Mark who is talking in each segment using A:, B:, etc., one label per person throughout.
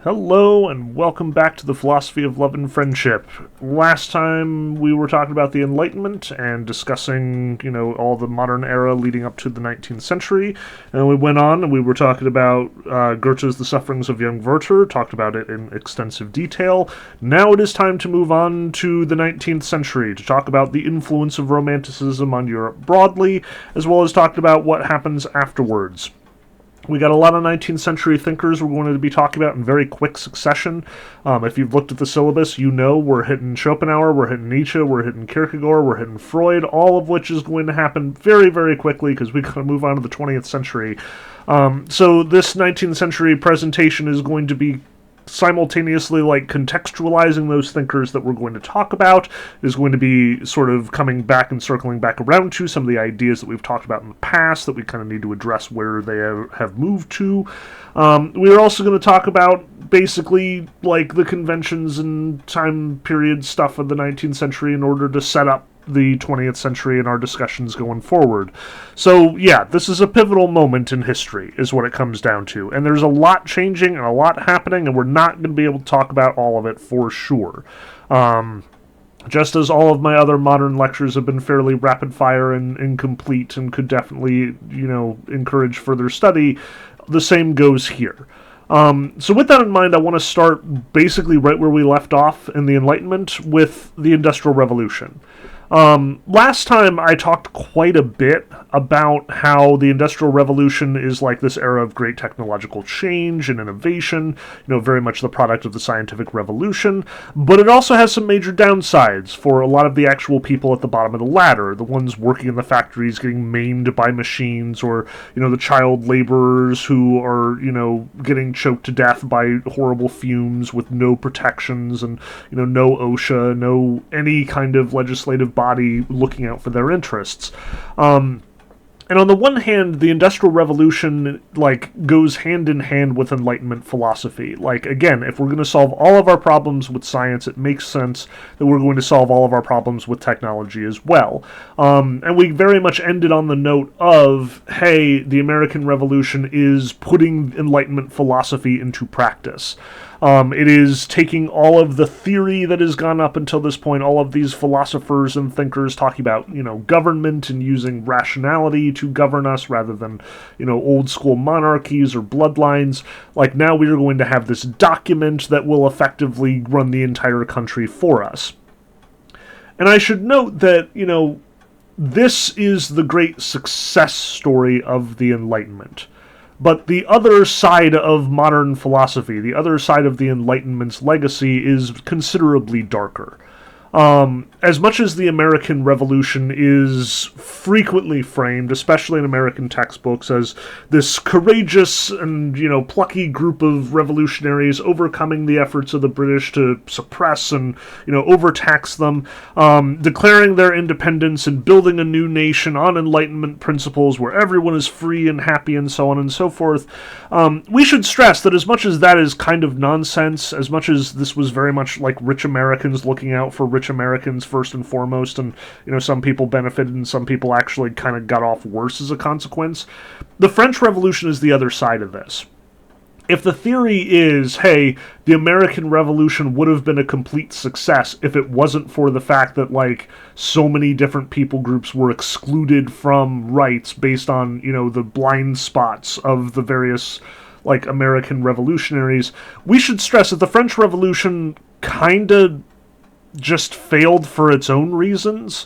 A: Hello and welcome back to the Philosophy of Love and Friendship. Last time we were talking about the Enlightenment and discussing, all the modern era leading up to the 19th century. And we went on and we were talking about Goethe's The Sufferings of Young Werther, talked about it in extensive detail. Now it is time to move on to the 19th century to talk about the influence of Romanticism on Europe broadly, as well as talk about what happens afterwards. We got a lot of 19th century thinkers we're going to be talking about in very quick succession. If you've looked at the syllabus, you know we're hitting Schopenhauer, we're hitting Nietzsche, we're hitting Kierkegaard, we're hitting Freud, all of which is going to happen very, very quickly because we've got to move on to the 20th century. So this 19th century presentation is going to be simultaneously contextualizing those thinkers that we're going to talk about, is going to be sort of coming back and circling back around to some of the ideas that we've talked about in the past that we kind of need to address where they have moved to. We're also going to talk about basically the conventions and time period stuff of the 19th century in order to set up the 20th century and our discussions going forward. So yeah, this is a pivotal moment in history is what it comes down to, and there's a lot changing and a lot happening, and we're not going to be able to talk about all of it for sure. Just as all of my other modern lectures have been fairly rapid fire and incomplete and could definitely encourage further study, the same goes here. So with that in mind, I want to start basically right where we left off in the Enlightenment with the Industrial Revolution. Last time I talked quite a bit about how the Industrial Revolution is this era of great technological change and innovation, very much the product of the scientific revolution, but it also has some major downsides for a lot of the actual people at the bottom of the ladder, the ones working in the factories getting maimed by machines, or, the child laborers who are, getting choked to death by horrible fumes with no protections and, no OSHA, no any kind of legislative body looking out for their interests. And on the one hand, the Industrial Revolution, goes hand in hand with Enlightenment philosophy. Again, if we're going to solve all of our problems with science, it makes sense that we're going to solve all of our problems with technology as well. And we very much ended on the note of, hey, the American Revolution is putting Enlightenment philosophy into practice. It is taking all of the theory that has gone up until this point, all of these philosophers and thinkers talking about, government and using rationality to govern us rather than, old school monarchies or bloodlines. Now we are going to have this document that will effectively run the entire country for us. And I should note that, this is the great success story of the Enlightenment. But the other side of modern philosophy, the other side of the Enlightenment's legacy, is considerably darker. As much as the American Revolution is frequently framed, especially in American textbooks, as this courageous and, plucky group of revolutionaries overcoming the efforts of the British to suppress and, overtax them, declaring their independence and building a new nation on Enlightenment principles where everyone is free and happy and so on and so forth, we should stress that as much as that is kind of nonsense, as much as this was very much like rich Americans looking out for rich Americans first and foremost, and some people benefited and some people actually kind of got off worse as a consequence, the French Revolution is the other side of this. If the theory is, hey, the American Revolution would have been a complete success if it wasn't for the fact that, so many different people groups were excluded from rights based on, the blind spots of the various, American revolutionaries, we should stress that the French Revolution kinda just failed for its own reasons.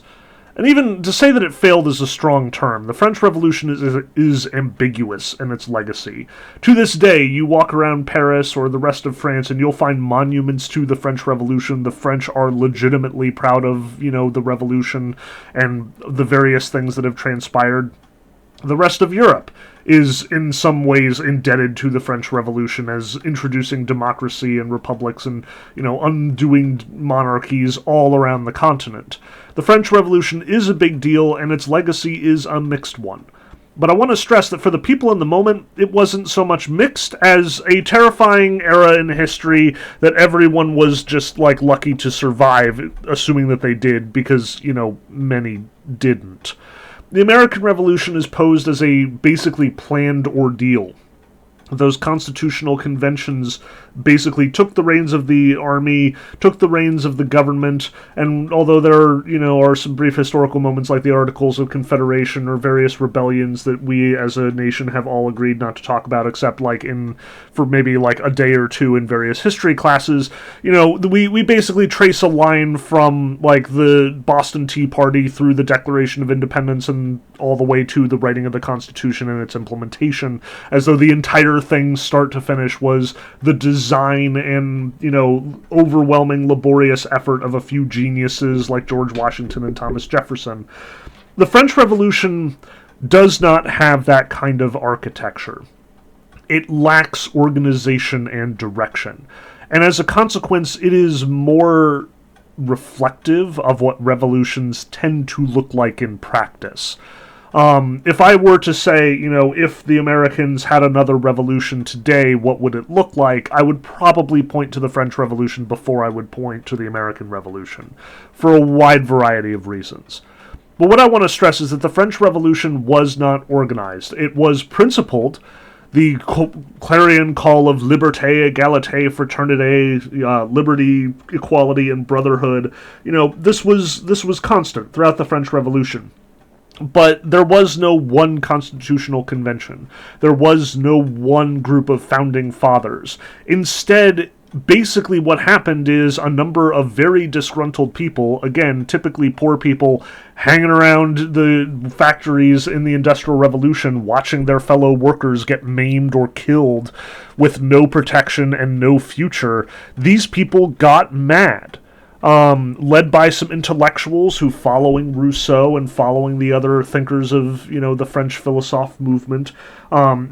A: And even to say that it failed is a strong term. The French Revolution is ambiguous in its legacy. To this day, you walk around Paris or the rest of France and you'll find monuments to the French Revolution. The French are legitimately proud of, the revolution and the various things that have transpired. The rest of Europe is in some ways indebted to the French Revolution as introducing democracy and republics and, undoing monarchies all around the continent. The French Revolution is a big deal, and its legacy is a mixed one. But I want to stress that for the people in the moment, it wasn't so much mixed as a terrifying era in history that everyone was just, lucky to survive, assuming that they did, because, many didn't. The American Revolution is posed as a basically planned ordeal. those constitutional conventions basically took the reins of the army, took the reins of the government, and although there are some brief historical moments like the Articles of Confederation or various rebellions that we as a nation have all agreed not to talk about, except for maybe like a day or two in various history classes, we basically trace a line from like the Boston Tea Party through the Declaration of Independence and all the way to the writing of the Constitution and its implementation, as though the entire thing, start to finish, was the design and, overwhelming laborious effort of a few geniuses like George Washington and Thomas Jefferson. The French Revolution does not have that kind of architecture. It lacks organization and direction. And as a consequence, it is more reflective of what revolutions tend to look like in practice. If I were to say, if the Americans had another revolution today, what would it look like? I would probably point to the French Revolution before I would point to the American Revolution, for a wide variety of reasons. But what I want to stress is that the French Revolution was not organized. It was principled. The clarion call of liberté, égalité, fraternité, liberty, equality, and brotherhood, this was constant throughout the French Revolution. But there was no one constitutional convention. There was no one group of founding fathers. Instead, basically what happened is a number of very disgruntled people, again, typically poor people, hanging around the factories in the Industrial Revolution, watching their fellow workers get maimed or killed with no protection and no future. These people got mad. Led by some intellectuals who, following Rousseau and following the other thinkers of, the French philosophe movement,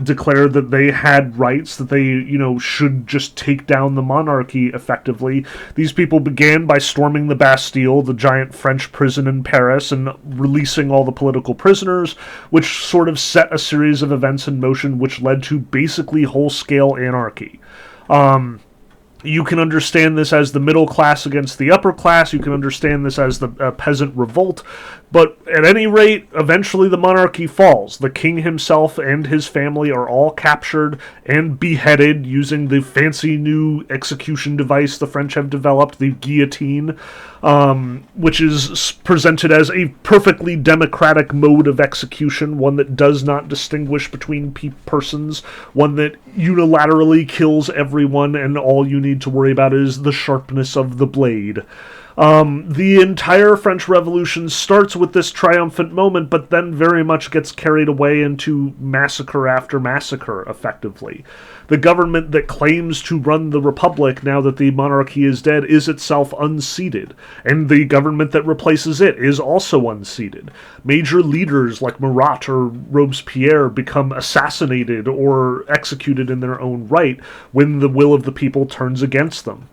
A: declared that they had rights, that they, should just take down the monarchy effectively. These people began by storming the Bastille, the giant French prison in Paris, and releasing all the political prisoners, which sort of set a series of events in motion which led to basically whole-scale anarchy. You can understand this as the middle class against the upper class. You can understand this as the peasant revolt. But at any rate, eventually the monarchy falls. The king himself and his family are all captured and beheaded using the fancy new execution device the French have developed, the guillotine, which is presented as a perfectly democratic mode of execution, one that does not distinguish between persons, one that unilaterally kills everyone, and all you need to worry about is the sharpness of the blade. The entire French Revolution starts with this triumphant moment, but then very much gets carried away into massacre after massacre, effectively. The government that claims to run the Republic, now that the monarchy is dead, is itself unseated, and the government that replaces it is also unseated. Major leaders like Marat or Robespierre become assassinated or executed in their own right when the will of the people turns against them.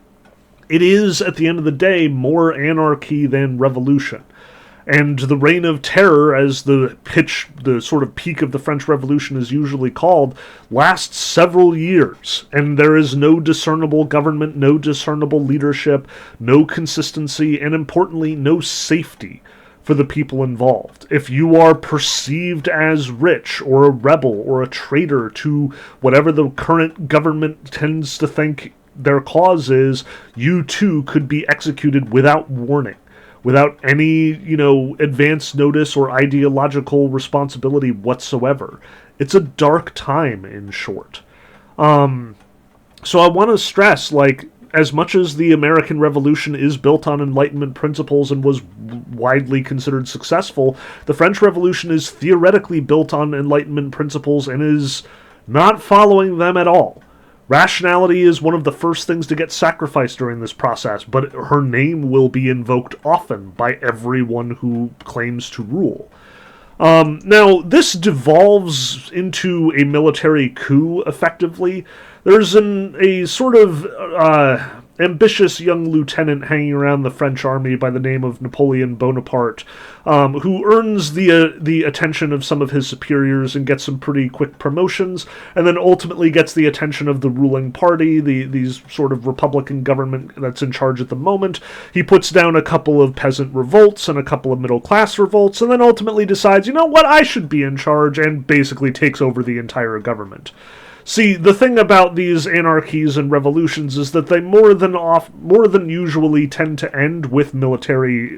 A: It is, at the end of the day, more anarchy than revolution. And the Reign of Terror, as the sort of peak of the French Revolution is usually called, lasts several years. And there is no discernible government, no discernible leadership, no consistency, and importantly, no safety for the people involved. If you are perceived as rich or a rebel or a traitor to whatever the current government tends to think their cause is, you too could be executed without warning, without any, advance notice or ideological responsibility whatsoever. It's a dark time, in short. So I want to stress, as much as the American Revolution is built on Enlightenment principles and was widely considered successful, the French Revolution is theoretically built on Enlightenment principles and is not following them at all. Rationality is one of the first things to get sacrificed during this process, but her name will be invoked often by everyone who claims to rule. Now, this devolves into a military coup, effectively. There's a sort of ambitious young lieutenant hanging around the French army by the name of Napoleon Bonaparte, who earns the attention of some of his superiors and gets some pretty quick promotions, and then ultimately gets the attention of the ruling party, these sort of Republican government that's in charge at the moment. He puts down a couple of peasant revolts and a couple of middle-class revolts, and then ultimately decides, you know what, I should be in charge, and basically takes over the entire government. See, the thing about these anarchies and revolutions is that they more than usually tend to end with military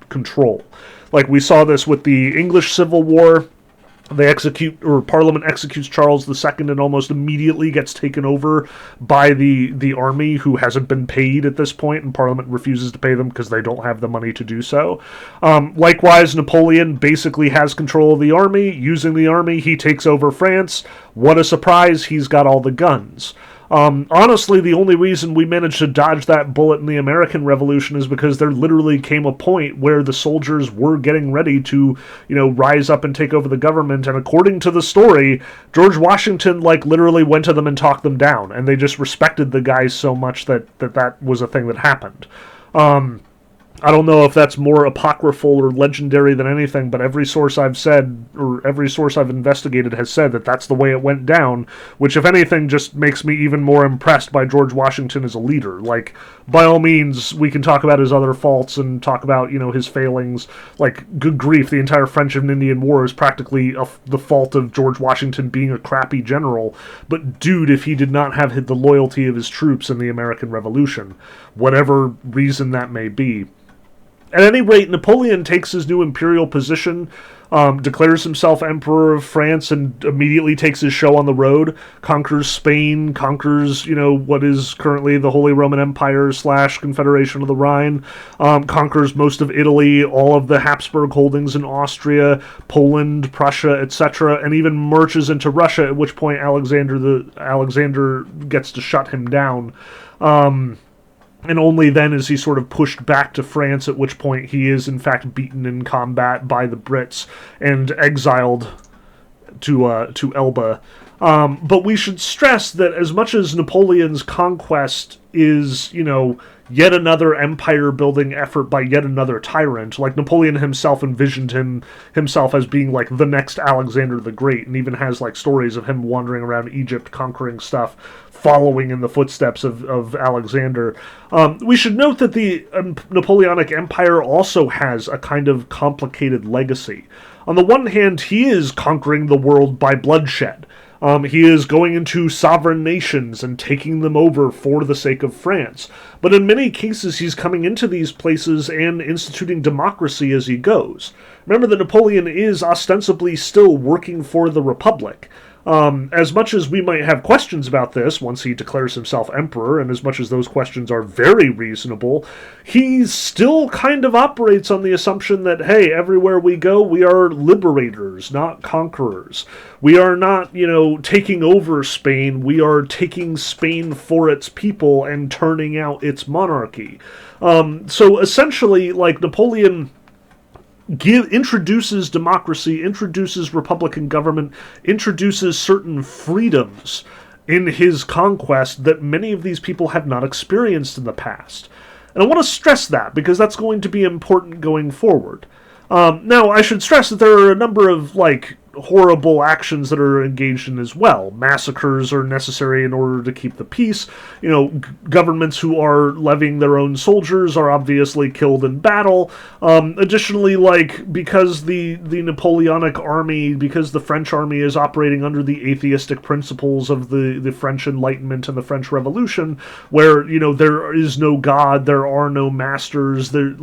A: control. Like we saw this with the English Civil War. Parliament executes Charles II and almost immediately gets taken over by the army, who hasn't been paid at this point, and Parliament refuses to pay them because they don't have the money to do so. Likewise, Napoleon basically has control of the army. Using the army, he takes over France. What a surprise, he's got all the guns. Honestly, the only reason we managed to dodge that bullet in the American Revolution is because there literally came a point where the soldiers were getting ready to, rise up and take over the government, and according to the story, George Washington, literally went to them and talked them down, and they just respected the guys so much that was a thing that happened. I don't know if that's more apocryphal or legendary than anything, but every source I've investigated has said that that's the way it went down, which, if anything, just makes me even more impressed by George Washington as a leader. By all means, we can talk about his other faults and talk about, his failings. Good grief, the entire French and Indian War is practically the fault of George Washington being a crappy general. But dude, if he did not have the loyalty of his troops in the American Revolution, whatever reason that may be. At any rate, Napoleon takes his new imperial position, declares himself Emperor of France, and immediately takes his show on the road, conquers Spain, conquers, what is currently the Holy Roman Empire / Confederation of the Rhine, conquers most of Italy, all of the Habsburg holdings in Austria, Poland, Prussia, etc., and even marches into Russia, at which point Alexander gets to shut him down. And only then is he sort of pushed back to France, at which point he is in fact beaten in combat by the Brits and exiled to Elba. But we should stress that as much as Napoleon's conquest is, yet another empire-building effort by yet another tyrant, Napoleon himself envisioned himself as being, the next Alexander the Great, and even has, stories of him wandering around Egypt, conquering stuff, following in the footsteps of Alexander. We should note that the Napoleonic Empire also has a kind of complicated legacy. On the one hand, he is conquering the world by bloodshed. He is going into sovereign nations and taking them over for the sake of France. But in many cases, he's coming into these places and instituting democracy as he goes. Remember that Napoleon is ostensibly still working for the Republic. As much as we might have questions about this once he declares himself emperor, and as much as those questions are very reasonable, he still kind of operates on the assumption that, hey, everywhere we go, we are liberators, not conquerors. We are not, taking over Spain. We are taking Spain for its people and turning out its monarchy. So essentially, Napoleon introduces democracy, introduces republican government, introduces certain freedoms in his conquest that many of these people have not experienced in the past. And I want to stress that, because that's going to be important going forward. Now, I should stress that there are a number of, horrible actions that are engaged in as well. Massacres are necessary in order to keep the peace. Governments who are levying their own soldiers are obviously killed in battle. Additionally, because the Napoleonic army, because the French army is operating under the atheistic principles of the French Enlightenment and the French Revolution, where, there is no God, there are no masters, there,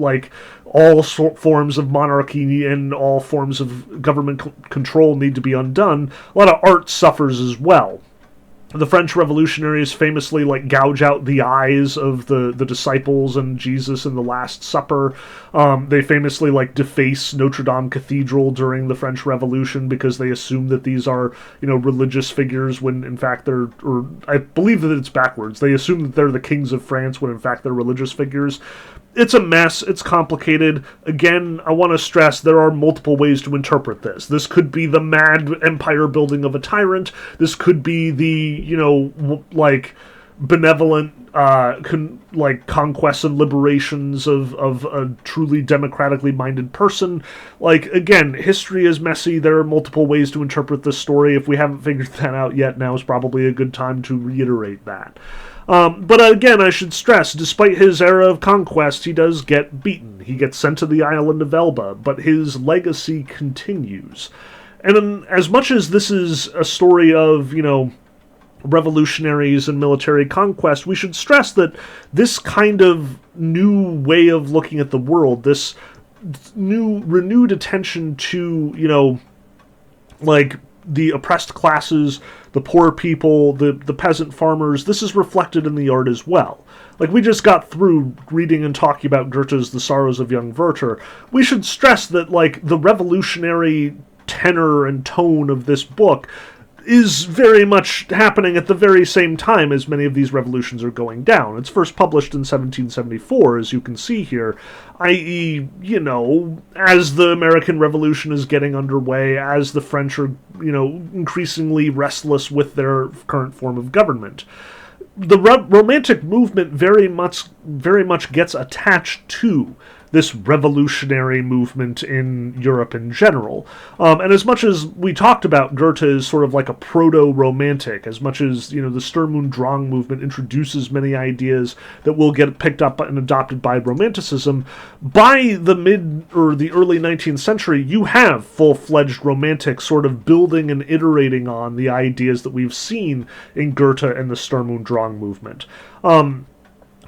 A: all forms of monarchy and all forms of government control need to be undone. A lot of art suffers as well. The French revolutionaries famously gouge out the eyes of the disciples and Jesus in the Last Supper. They famously deface Notre Dame Cathedral during the French Revolution because they assume that these are religious figures when in fact they're, or I believe that it's backwards. They assume that they're the kings of France when in fact they're religious figures. It's a mess. It's complicated. Again, I want to stress there are multiple ways to interpret this. This could be the mad empire building of a tyrant. This could be the, benevolent, conquests and liberations of a truly democratically minded person. Again, history is messy. There are multiple ways to interpret this story. If we haven't figured that out yet, now is probably a good time to reiterate that. But again, I should stress, despite his era of conquest, he does get beaten. He gets sent to the island of Elba, but his legacy continues. And as much as this is a story of, revolutionaries and military conquest, we should stress that this kind of new way of looking at the world, this new renewed attention to, like the oppressed classes, the poor people, the peasant farmers, this is reflected in the art as well. Like, we just got through reading and talking about Goethe's The Sorrows of Young Werther. We should stress that, like, the revolutionary tenor and tone of this book is very much happening at the very same time as many of these revolutions are going down. It's first published in 1774, as you can see here, i.e., as the American Revolution is getting underway, as the French are, increasingly restless with their current form of government. The Romantic movement very much gets attached to this revolutionary movement in Europe in general. And as much as we talked about Goethe as sort of like a proto-romantic, as much as, the Sturm und Drang movement introduces many ideas that will get picked up and adopted by Romanticism, by the early 19th century, you have full-fledged romantics sort of building and iterating on the ideas that we've seen in Goethe and the Sturm und Drang movement.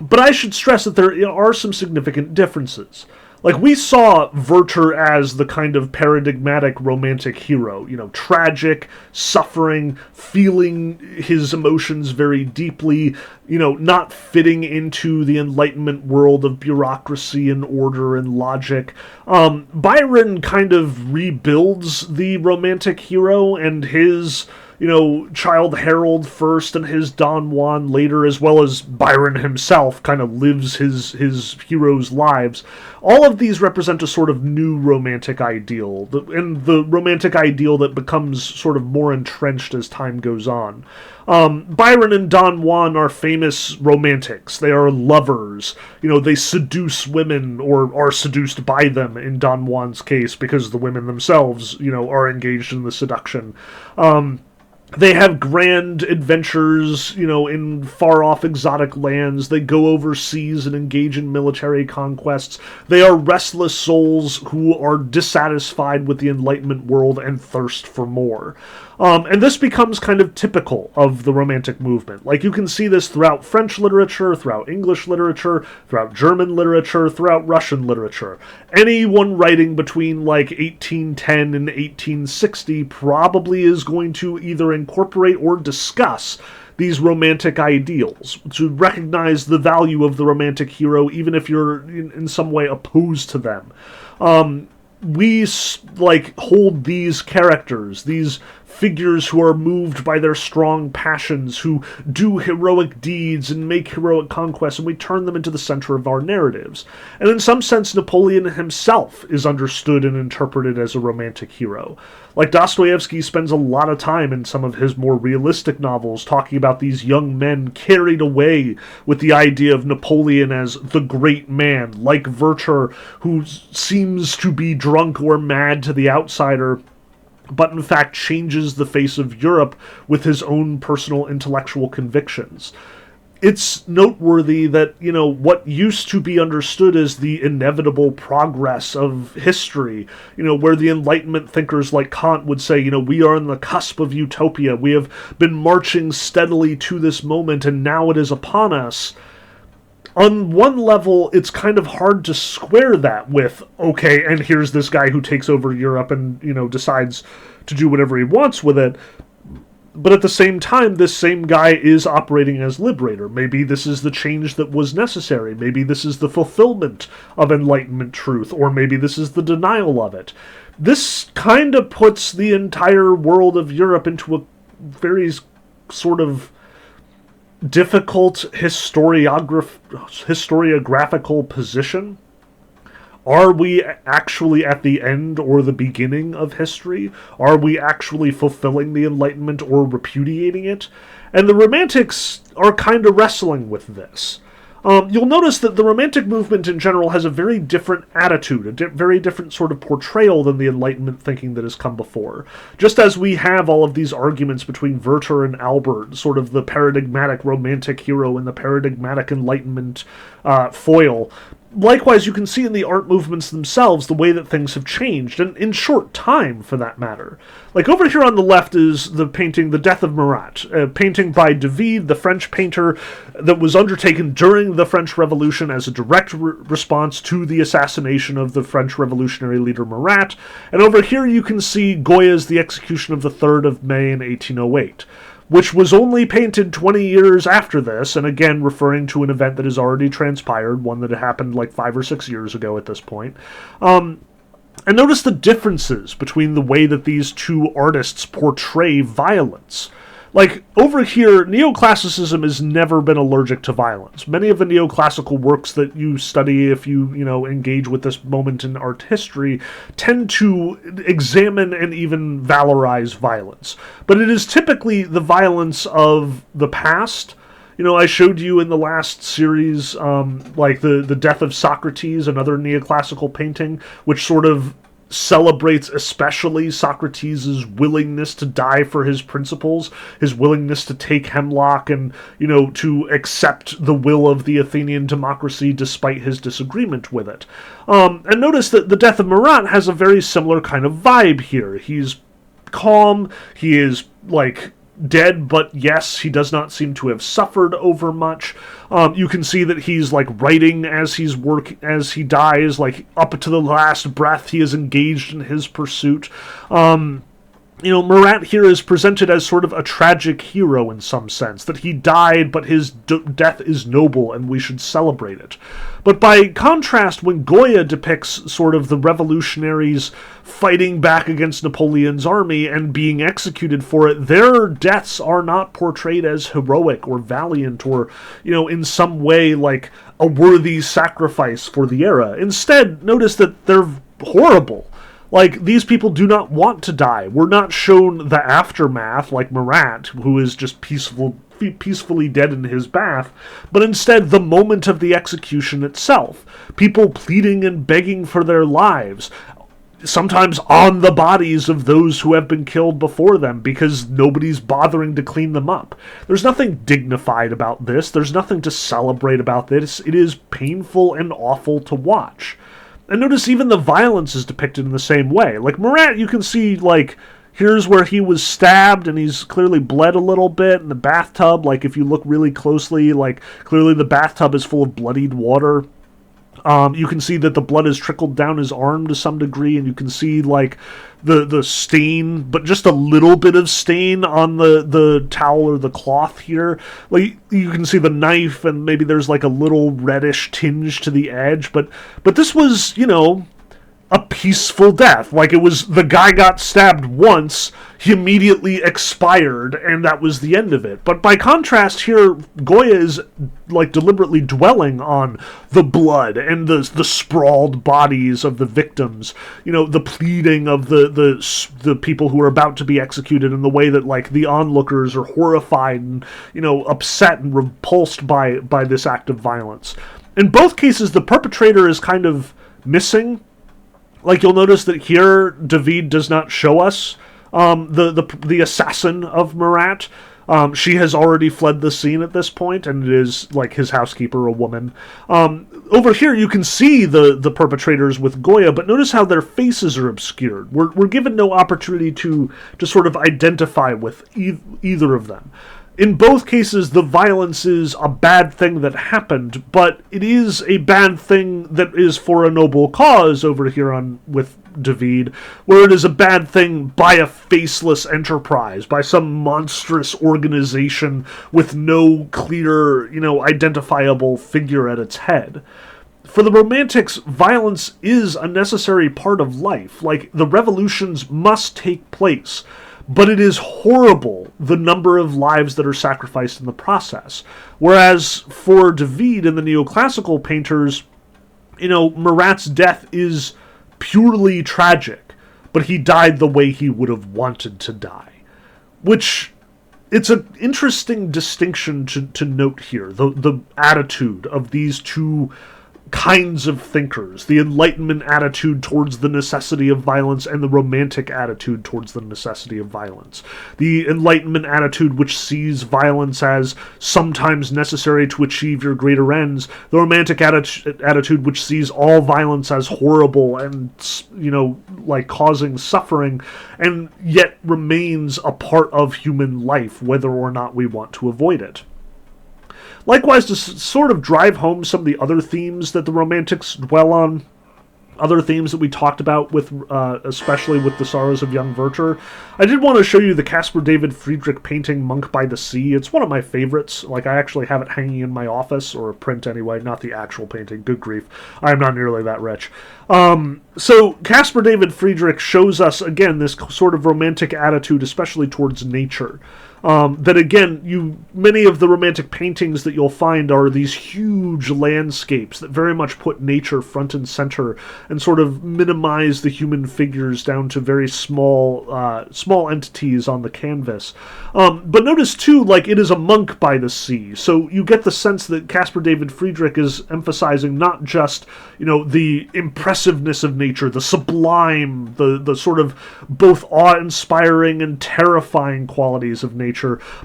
A: But I should stress that there are some significant differences. Like, we saw Werther as the kind of paradigmatic romantic hero, tragic, suffering, feeling his emotions very deeply, not fitting into the Enlightenment world of bureaucracy and order and logic. Byron kind of rebuilds the romantic hero and his Childe Harold first and his Don Juan later, as well as Byron himself kind of lives his heroes' lives. All of these represent a sort of new romantic ideal, and the romantic ideal that becomes sort of more entrenched as time goes on. Byron and Don Juan are famous romantics. They are lovers. They seduce women, or are seduced by them in Don Juan's case, because the women themselves, are engaged in the seduction. They have grand adventures, in far-off exotic lands. They go overseas and engage in military conquests. They are restless souls who are dissatisfied with the Enlightenment world and thirst for more. And this becomes kind of typical of the Romantic movement. Like, you can see this throughout French literature, throughout English literature, throughout German literature, throughout Russian literature. Anyone writing between, 1810 and 1860 probably is going to either incorporate or discuss these romantic ideals, to recognize the value of the romantic hero, even if you're in some way opposed to them. We, hold these characters, these figures who are moved by their strong passions, who do heroic deeds and make heroic conquests, and we turn them into the center of our narratives. And in some sense, Napoleon himself is understood and interpreted as a romantic hero. Like, Dostoevsky spends a lot of time in some of his more realistic novels talking about these young men carried away with the idea of Napoleon as the great man, like Werther, who seems to be drunk or mad to the outsider, but in fact changes the face of Europe with his own personal intellectual convictions. It's noteworthy that, what used to be understood as the inevitable progress of history, where the Enlightenment thinkers like Kant would say, we are on the cusp of utopia, we have been marching steadily to this moment, and now it is upon us. On one level, it's kind of hard to square that with, okay, and here's this guy who takes over Europe and, decides to do whatever he wants with it. But at the same time, this same guy is operating as liberator. Maybe this is the change that was necessary. Maybe this is the fulfillment of Enlightenment truth, or maybe this is the denial of it. This kind of puts the entire world of Europe into a very sort of difficult historiographical position. Are we actually at the end or the beginning of history? Are we actually fulfilling the Enlightenment or repudiating it? And the Romantics are kind of wrestling with this. You'll notice that the Romantic movement in general has a very different attitude, a very different sort of portrayal than the Enlightenment thinking that has come before. Just as we have all of these arguments between Werther and Albert, sort of the paradigmatic Romantic hero and the paradigmatic Enlightenment foil, likewise, you can see in the art movements themselves the way that things have changed, and in short time, for that matter. Like, over here on the left is the painting The Death of Marat, a painting by David, the French painter, that was undertaken during the French Revolution as a direct response to the assassination of the French revolutionary leader Marat. And over here you can see Goya's The Execution of the 3rd of May in 1808. Which was only painted 20 years after this, and again referring to an event that has already transpired, one that had happened like 5 or 6 years ago at this point. And notice the differences between the way that these two artists portray violence. Like, over here, neoclassicism has never been allergic to violence. Many of the neoclassical works that you study if you engage with this moment in art history tend to examine and even valorize violence. But it is typically the violence of the past. I showed you in the last series, like the Death of Socrates, another neoclassical painting, which sort of celebrates especially Socrates' willingness to die for his principles, his willingness to take hemlock and, to accept the will of the Athenian democracy despite his disagreement with it. And notice that the Death of Marat has a very similar kind of vibe here. He's calm, he is, dead, but yes, he does not seem to have suffered over much. You can see that he's writing as he dies, up to the last breath he is engaged in his pursuit. Marat here is presented as sort of a tragic hero in some sense, that he died, but his death is noble and we should celebrate it. But by contrast, when Goya depicts sort of the revolutionaries fighting back against Napoleon's army and being executed for it, their deaths are not portrayed as heroic or valiant or, in some way like a worthy sacrifice for the era. Instead, notice that they're horrible. These people do not want to die. We're not shown the aftermath, like Marat, who is just peacefully dead in his bath, but instead the moment of the execution itself. People pleading and begging for their lives, sometimes on the bodies of those who have been killed before them, because nobody's bothering to clean them up. There's nothing dignified about this. There's nothing to celebrate about this. It is painful and awful to watch. And notice even the violence is depicted in the same way. Like Marat, you can see, here's where he was stabbed, and he's clearly bled a little bit in the bathtub. If you look really closely, clearly the bathtub is full of bloodied water. You can see that the blood has trickled down his arm to some degree, and you can see, the stain, but just a little bit of stain on the towel or the cloth here. You can see the knife, and maybe there's, a little reddish tinge to the edge, but this was, a peaceful death. It was, the guy got stabbed once, he immediately expired, and that was the end of it. But by contrast here, Goya is, deliberately dwelling on the blood and the sprawled bodies of the victims, the pleading of the people who are about to be executed, and the way that, the onlookers are horrified and, upset and repulsed by this act of violence. In both cases, the perpetrator is kind of missing. You'll notice that here, David does not show us the assassin of Marat. She has already fled the scene at this point, and it is, his housekeeper, a woman. Over here, you can see the perpetrators with Goya, but notice how their faces are obscured. We're given no opportunity to sort of identify with either of them. In both cases, the violence is a bad thing that happened, but it is a bad thing that is for a noble cause over here with David, where it is a bad thing by a faceless enterprise, by some monstrous organization with no clear, identifiable figure at its head. For the Romantics, violence is a necessary part of life. The revolutions must take place. But it is horrible, the number of lives that are sacrificed in the process. Whereas for David and the neoclassical painters, Marat's death is purely tragic, but he died the way he would have wanted to die. Which, it's an interesting distinction to note here, the attitude of these two kinds of thinkers, the Enlightenment attitude towards the necessity of violence and the Romantic attitude towards the necessity of violence. The Enlightenment attitude which sees violence as sometimes necessary to achieve your greater ends, the Romantic attitude which sees all violence as horrible and, like causing suffering, and yet remains a part of human life, whether or not we want to avoid it. Likewise, to sort of drive home some of the other themes that the Romantics dwell on, other themes that we talked about with, especially with The Sorrows of Young Werther, I did want to show you the Caspar David Friedrich painting Monk by the Sea. It's one of my favorites. Like, I actually have it hanging in my office, or a print anyway, not the actual painting. Good grief. I'm not nearly that rich. So Caspar David Friedrich shows us, again, this sort of romantic attitude, especially towards nature. That again, many of the romantic paintings that you'll find are these huge landscapes that very much put nature front and center and sort of minimize the human figures down to very small entities on the canvas. But notice too, like, it is a monk by the sea, so you get the sense that Caspar David Friedrich is emphasizing not just, the impressiveness of nature, the sublime, the sort of both awe-inspiring and terrifying qualities of nature,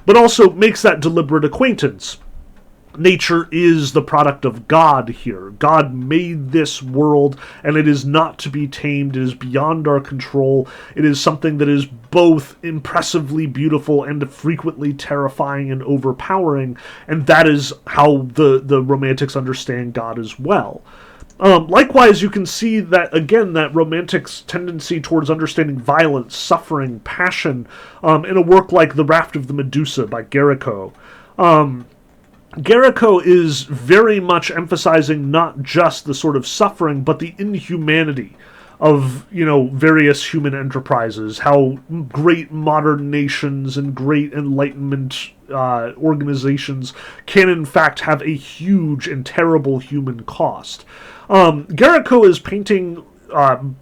A: but also makes that deliberate acquaintance. Nature is the product of God here. God made this world, and it is not to be tamed. It is beyond our control. It is something that is both impressively beautiful and frequently terrifying and overpowering, and that is how the Romantics understand God as well. Likewise, you can see that, again, that Romantic's tendency towards understanding violence, suffering, passion, in a work like The Raft of the Medusa by Guerrico. Guerrico is very much emphasizing not just the sort of suffering, but the inhumanity of, various human enterprises, how great modern nations and great Enlightenment organizations can in fact have a huge and terrible human cost. Guerrico is painting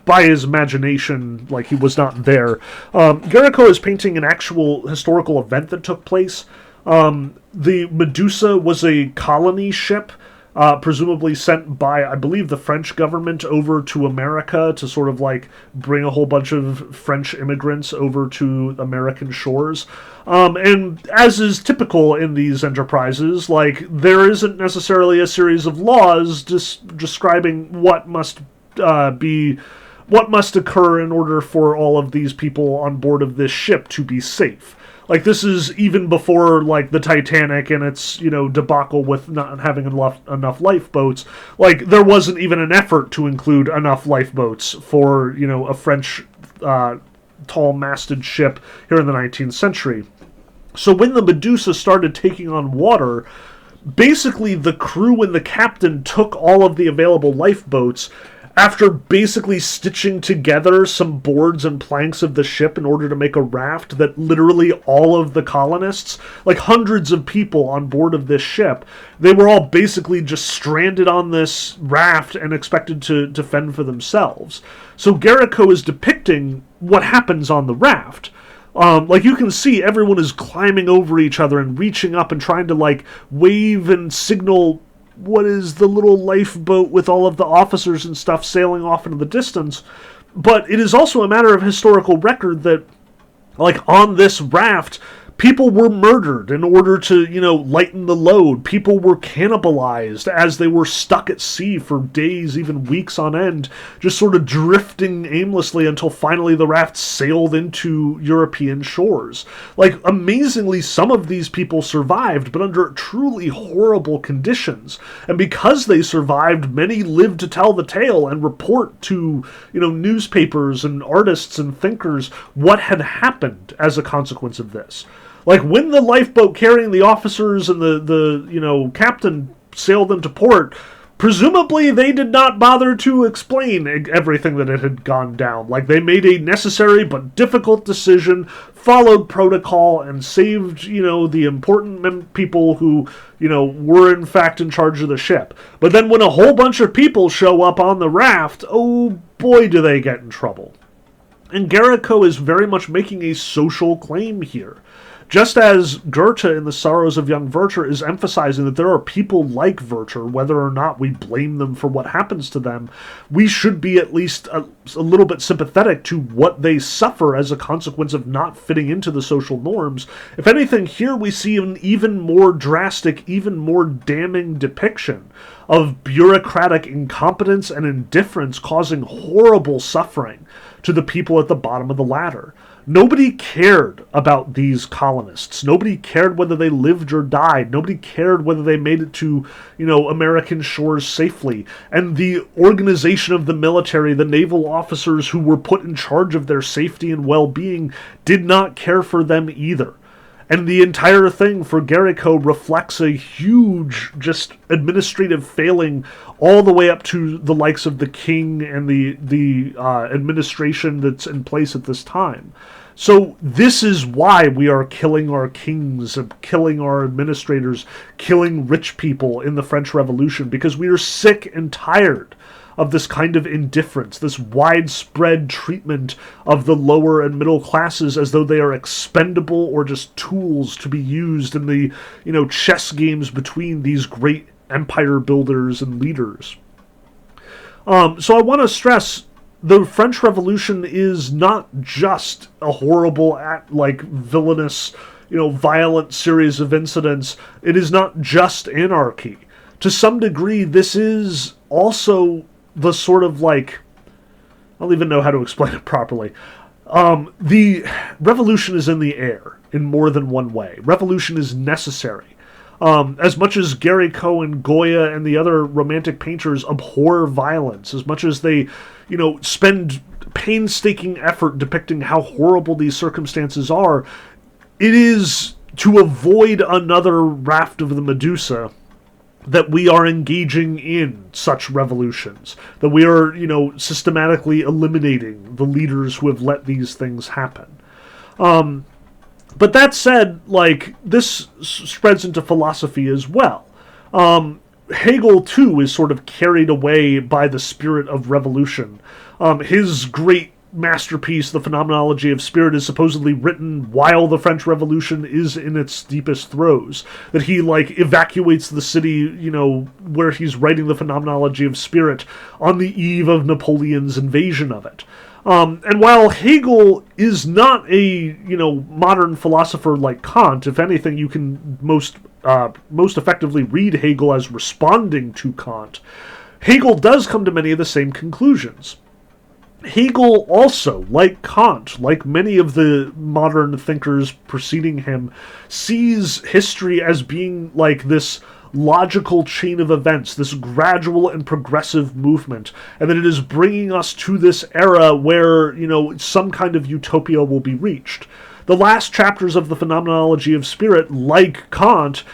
A: by his imagination, like he was not there. Guerrico is painting an actual historical event that took place. The Medusa was a colony ship, presumably sent by, I believe, the French government over to America to sort of like bring a whole bunch of French immigrants over to American shores. And as is typical in these enterprises, like, there isn't necessarily a series of laws describing what must occur in order for all of these people on board of this ship to be safe. Like, this is even before, like, the Titanic and its, debacle with not having enough lifeboats. Like, there wasn't even an effort to include enough lifeboats for, a French tall-masted ship here in the 19th century. So when the Medusa started taking on water, basically the crew and the captain took all of the available lifeboats after basically stitching together some boards and planks of the ship in order to make a raft that literally all of the colonists, like hundreds of people on board of this ship, they were all basically just stranded on this raft and expected to fend for themselves. So Guerrico is depicting what happens on the raft. Like, you can see everyone is climbing over each other and reaching up and trying to, like, wave and signal what is the little lifeboat with all of the officers and stuff sailing off into the distance. But it is also a matter of historical record that, like, on this raft, people were murdered in order to, lighten the load. People were cannibalized as they were stuck at sea for days, even weeks on end, just sort of drifting aimlessly until finally the raft sailed into European shores. Like, amazingly, some of these people survived, but under truly horrible conditions. And because they survived, many lived to tell the tale and report to, newspapers and artists and thinkers what had happened as a consequence of this. Like, when the lifeboat carrying the officers and the captain sailed into port, presumably they did not bother to explain everything that it had gone down. Like, they made a necessary but difficult decision, followed protocol, and saved, the important people who, were in fact in charge of the ship. But then when a whole bunch of people show up on the raft, oh boy do they get in trouble. And Guerrico is very much making a social claim here. Just as Goethe in The Sorrows of Young Werther is emphasizing that there are people like Werther, whether or not we blame them for what happens to them, we should be at least a little bit sympathetic to what they suffer as a consequence of not fitting into the social norms. If anything, here we see an even more drastic, even more damning depiction of bureaucratic incompetence and indifference causing horrible suffering to the people at the bottom of the ladder. Nobody cared about these colonists. Nobody cared whether they lived or died. Nobody cared whether they made it to, American shores safely. And the organization of the military, the naval officers who were put in charge of their safety and well-being, did not care for them either. And the entire thing for Géricault reflects a huge just administrative failing all the way up to the likes of the king and the administration that's in place at this time. So this is why we are killing our kings, killing our administrators, killing rich people in the French Revolution, because we are sick and tired of this kind of indifference, this widespread treatment of the lower and middle classes as though they are expendable or just tools to be used in the, chess games between these great empire builders and leaders. So I want to stress, the French Revolution is not just a horrible, villainous, violent series of incidents. It is not just anarchy. To some degree, this is also the sort of I don't even know how to explain it properly. The revolution is in the air in more than one way. Revolution is necessary. As much as Géricault and Goya and the other romantic painters abhor violence, as much as they, spend painstaking effort depicting how horrible these circumstances are, it is to avoid another raft of the Medusa that we are engaging in such revolutions, that we are, systematically eliminating the leaders who have let these things happen. But that said, this spreads into philosophy as well. Hegel, too, is sort of carried away by the spirit of revolution. His great masterpiece, The Phenomenology of Spirit, is supposedly written while the French Revolution is in its deepest throes. That he, evacuates the city, where he's writing The Phenomenology of Spirit on the eve of Napoleon's invasion of it. And while Hegel is not a, modern philosopher like Kant, if anything, you can most effectively read Hegel as responding to Kant, Hegel does come to many of the same conclusions. Hegel also, like Kant, like many of the modern thinkers preceding him, sees history as being like this logical chain of events, this gradual and progressive movement, and that it is bringing us to this era where, some kind of utopia will be reached. The last chapters of the Phenomenology of Spirit, like Kant,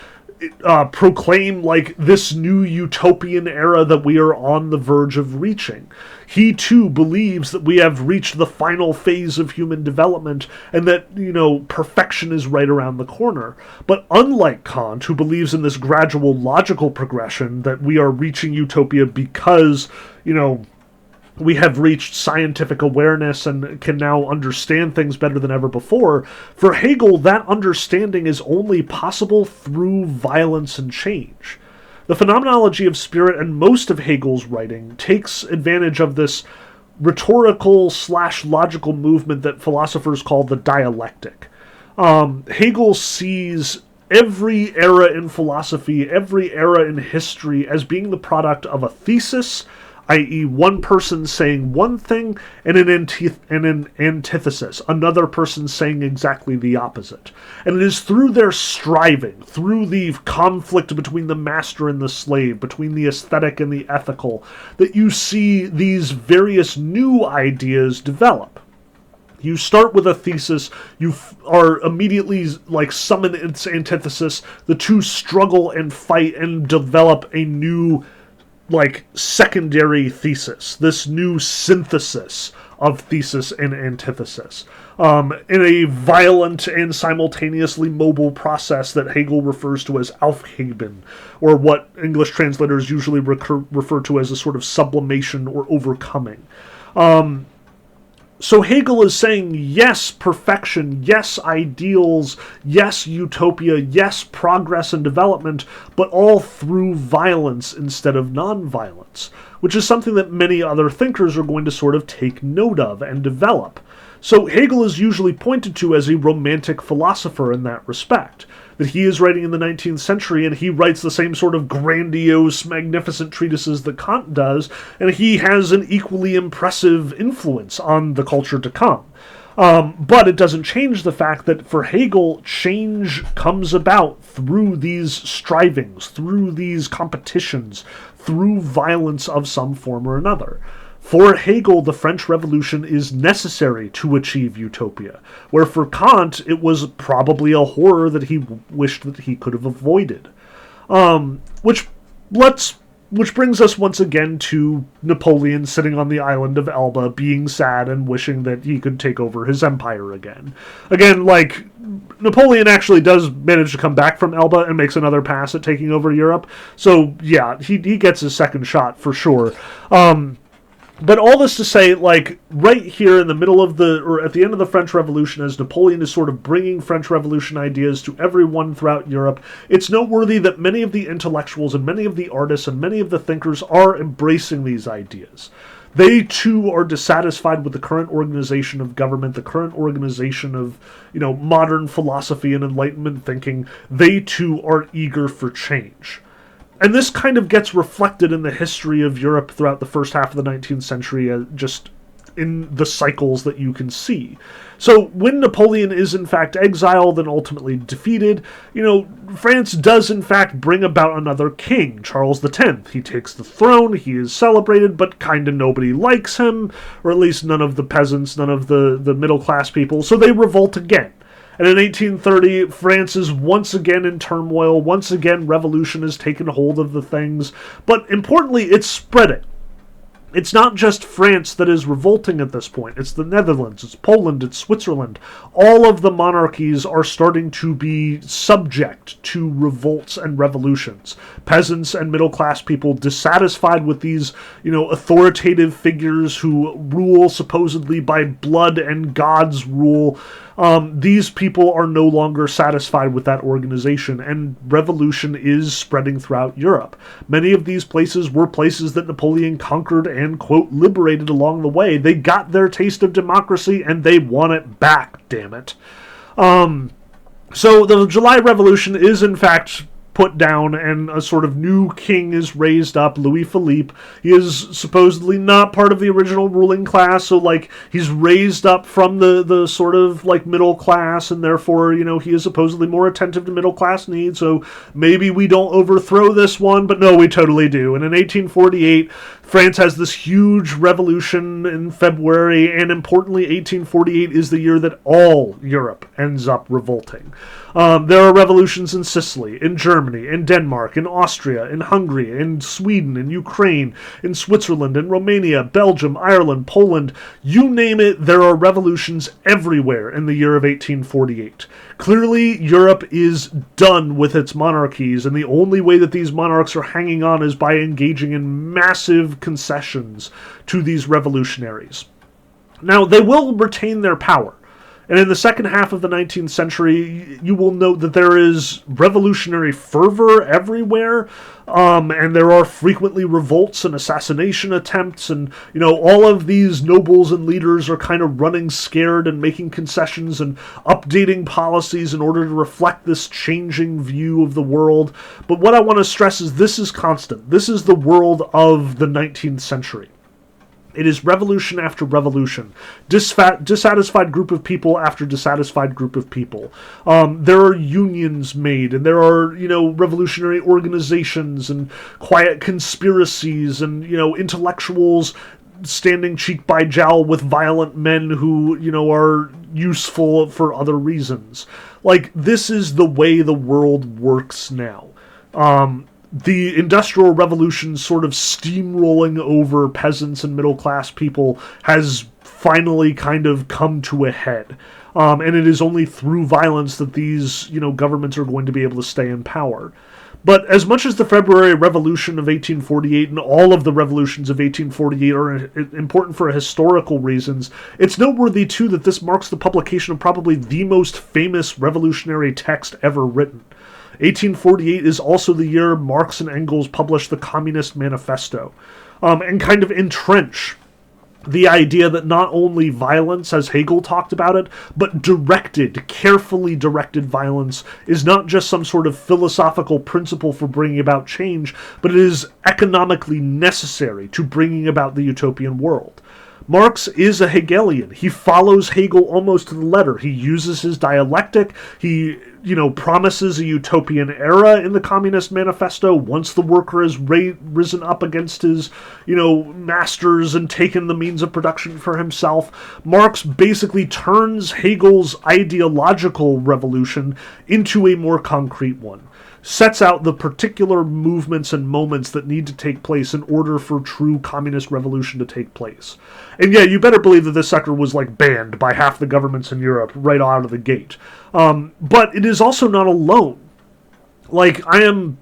A: proclaim this new utopian era that we are on the verge of reaching. He too believes that we have reached the final phase of human development and that, perfection is right around the corner. But unlike Kant, who believes in this gradual logical progression, that we are reaching utopia because, we have reached scientific awareness and can now understand things better than ever before, for Hegel, that understanding is only possible through violence and change. The Phenomenology of Spirit and most of Hegel's writing takes advantage of this rhetorical/logical movement that philosophers call the dialectic. Hegel sees every era in philosophy, every era in history, as being the product of a thesis, i.e. one person saying one thing, and an antithesis, another person saying exactly the opposite. And it is through their striving, through the conflict between the master and the slave, between the aesthetic and the ethical, that you see these various new ideas develop. You start with a thesis, you are immediately summon its antithesis, the two struggle and fight and develop a new secondary thesis, this new synthesis of thesis and antithesis, in a violent and simultaneously mobile process that Hegel refers to as Aufheben, or what English translators usually refer to as a sort of sublimation or overcoming. So Hegel is saying, yes, perfection, yes, ideals, yes, utopia, yes, progress and development, but all through violence instead of non-violence, which is something that many other thinkers are going to sort of take note of and develop. So Hegel is usually pointed to as a romantic philosopher in that respect, that he is writing in the 19th century and he writes the same sort of grandiose, magnificent treatises that Kant does, and he has an equally impressive influence on the culture to come. But it doesn't change the fact that for Hegel, change comes about through these strivings, through these competitions, through violence of some form or another. For Hegel, the French Revolution is necessary to achieve utopia, where for Kant, it was probably a horror that he wished that he could have avoided. Which brings us once again to Napoleon sitting on the island of Elba, being sad and wishing that he could take over his empire again. Again, like, Napoleon actually does manage to come back from Elba and makes another pass at taking over Europe. So, yeah, he gets his second shot for sure. But all this to say, like, right here in the middle of or at the end of the French Revolution, as Napoleon is sort of bringing French Revolution ideas to everyone throughout Europe, it's noteworthy that many of the intellectuals and many of the artists and many of the thinkers are embracing these ideas. They, too, are dissatisfied with the current organization of government, the current organization of, modern philosophy and Enlightenment thinking. They, too, are eager for change. And this kind of gets reflected in the history of Europe throughout the first half of the 19th century, just in the cycles that you can see. So when Napoleon is in fact exiled and ultimately defeated, France does in fact bring about another king, Charles X. He takes the throne, he is celebrated, but kind of nobody likes him, or at least none of the peasants, none of the middle class people, so they revolt again. And in 1830, France is once again in turmoil. Once again, revolution has taken hold of the things. But importantly, it's spreading. It's not just France that is revolting at this point. It's the Netherlands, it's Poland, it's Switzerland. All of the monarchies are starting to be subject to revolts and revolutions. Peasants and middle-class people dissatisfied with these, authoritative figures who rule supposedly by blood and God's rule. These people are no longer satisfied with that organization, and revolution is spreading throughout Europe. Many of these places were places that Napoleon conquered and, quote, liberated along the way. They got their taste of democracy, and they want it back, damn it. So the July Revolution is, in fact, put down, and a sort of new king is raised up, Louis Philippe. He is supposedly not part of the original ruling class, so, he's raised up from the sort of, middle class, and therefore, he is supposedly more attentive to middle class needs, so maybe we don't overthrow this one, but no, we totally do. And in 1848, France has this huge revolution in February, and importantly, 1848 is the year that all Europe ends up revolting. There are revolutions in Sicily, in Germany, in Denmark, in Austria, in Hungary, in Sweden, in Ukraine, in Switzerland, in Romania, Belgium, Ireland, Poland. You name it, there are revolutions everywhere in the year of 1848. Clearly, Europe is done with its monarchies, and the only way that these monarchs are hanging on is by engaging in massive concessions to these revolutionaries. Now, they will retain their power. And in the second half of the 19th century, you will note that there is revolutionary fervor everywhere, and there are frequently revolts and assassination attempts, and, all of these nobles and leaders are kind of running scared and making concessions and updating policies in order to reflect this changing view of the world. But what I want to stress is this is constant. This is the world of the 19th century. It is revolution after revolution, dissatisfied group of people after dissatisfied group of people. There are unions made, and there are, revolutionary organizations and quiet conspiracies and, intellectuals standing cheek by jowl with violent men who, are useful for other reasons. This is the way the world works now. The Industrial Revolution sort of steamrolling over peasants and middle-class people has finally kind of come to a head. And it is only through violence that these, governments are going to be able to stay in power. But as much as the February Revolution of 1848 and all of the revolutions of 1848 are important for historical reasons, it's noteworthy too that this marks the publication of probably the most famous revolutionary text ever written. 1848 is also the year Marx and Engels published the Communist Manifesto, and kind of entrench the idea that not only violence, as Hegel talked about it, but carefully directed violence is not just some sort of philosophical principle for bringing about change, but it is economically necessary to bringing about the utopian world. Marx is a Hegelian. He follows Hegel almost to the letter. He uses his dialectic. He, promises a utopian era in the Communist Manifesto once the worker has risen up against his, masters and taken the means of production for himself. Marx basically turns Hegel's ideological revolution into a more concrete one. Sets out the particular movements and moments that need to take place in order for true communist revolution to take place. And yeah, you better believe that this sector was banned by half the governments in Europe right out of the gate. But it is also not alone. I am,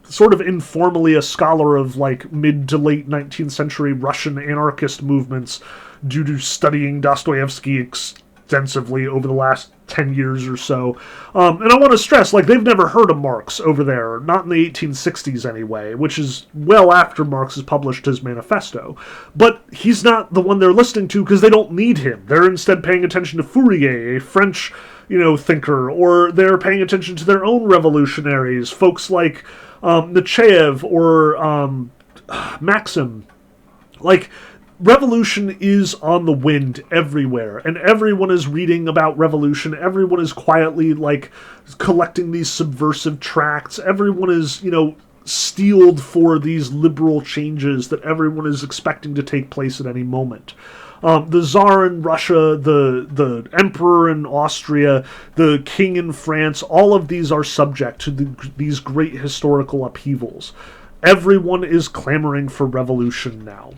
A: sort of informally a scholar of mid to late 19th century Russian anarchist movements due to studying Dostoevsky extensively over the last 10 years or so. And I want to stress, they've never heard of Marx over there, not in the 1860s anyway, which is well after Marx has published his manifesto. But he's not the one they're listening to because they don't need him. They're instead paying attention to Fourier, a French, thinker, or they're paying attention to their own revolutionaries, folks like Nechayev or Maxim. Revolution is on the wind everywhere, and everyone is reading about revolution. Everyone is quietly, collecting these subversive tracts. Everyone is, steeled for these liberal changes that everyone is expecting to take place at any moment. The Tsar in Russia, the Emperor in Austria, the King in France, all of these are subject to these great historical upheavals. Everyone is clamoring for revolution now.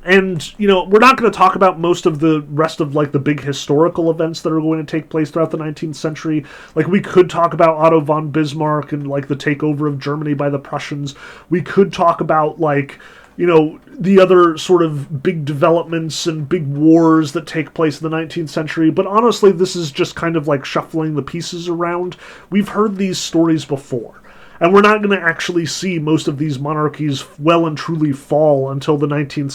A: And, we're not going to talk about most of the rest of, the big historical events that are going to take place throughout the 19th century. We could talk about Otto von Bismarck and, the takeover of Germany by the Prussians. We could talk about, the other sort of big developments and big wars that take place in the 19th century. But honestly, this is just kind of shuffling the pieces around. We've heard these stories before. And we're not going to actually see most of these monarchies well and truly fall until the 19th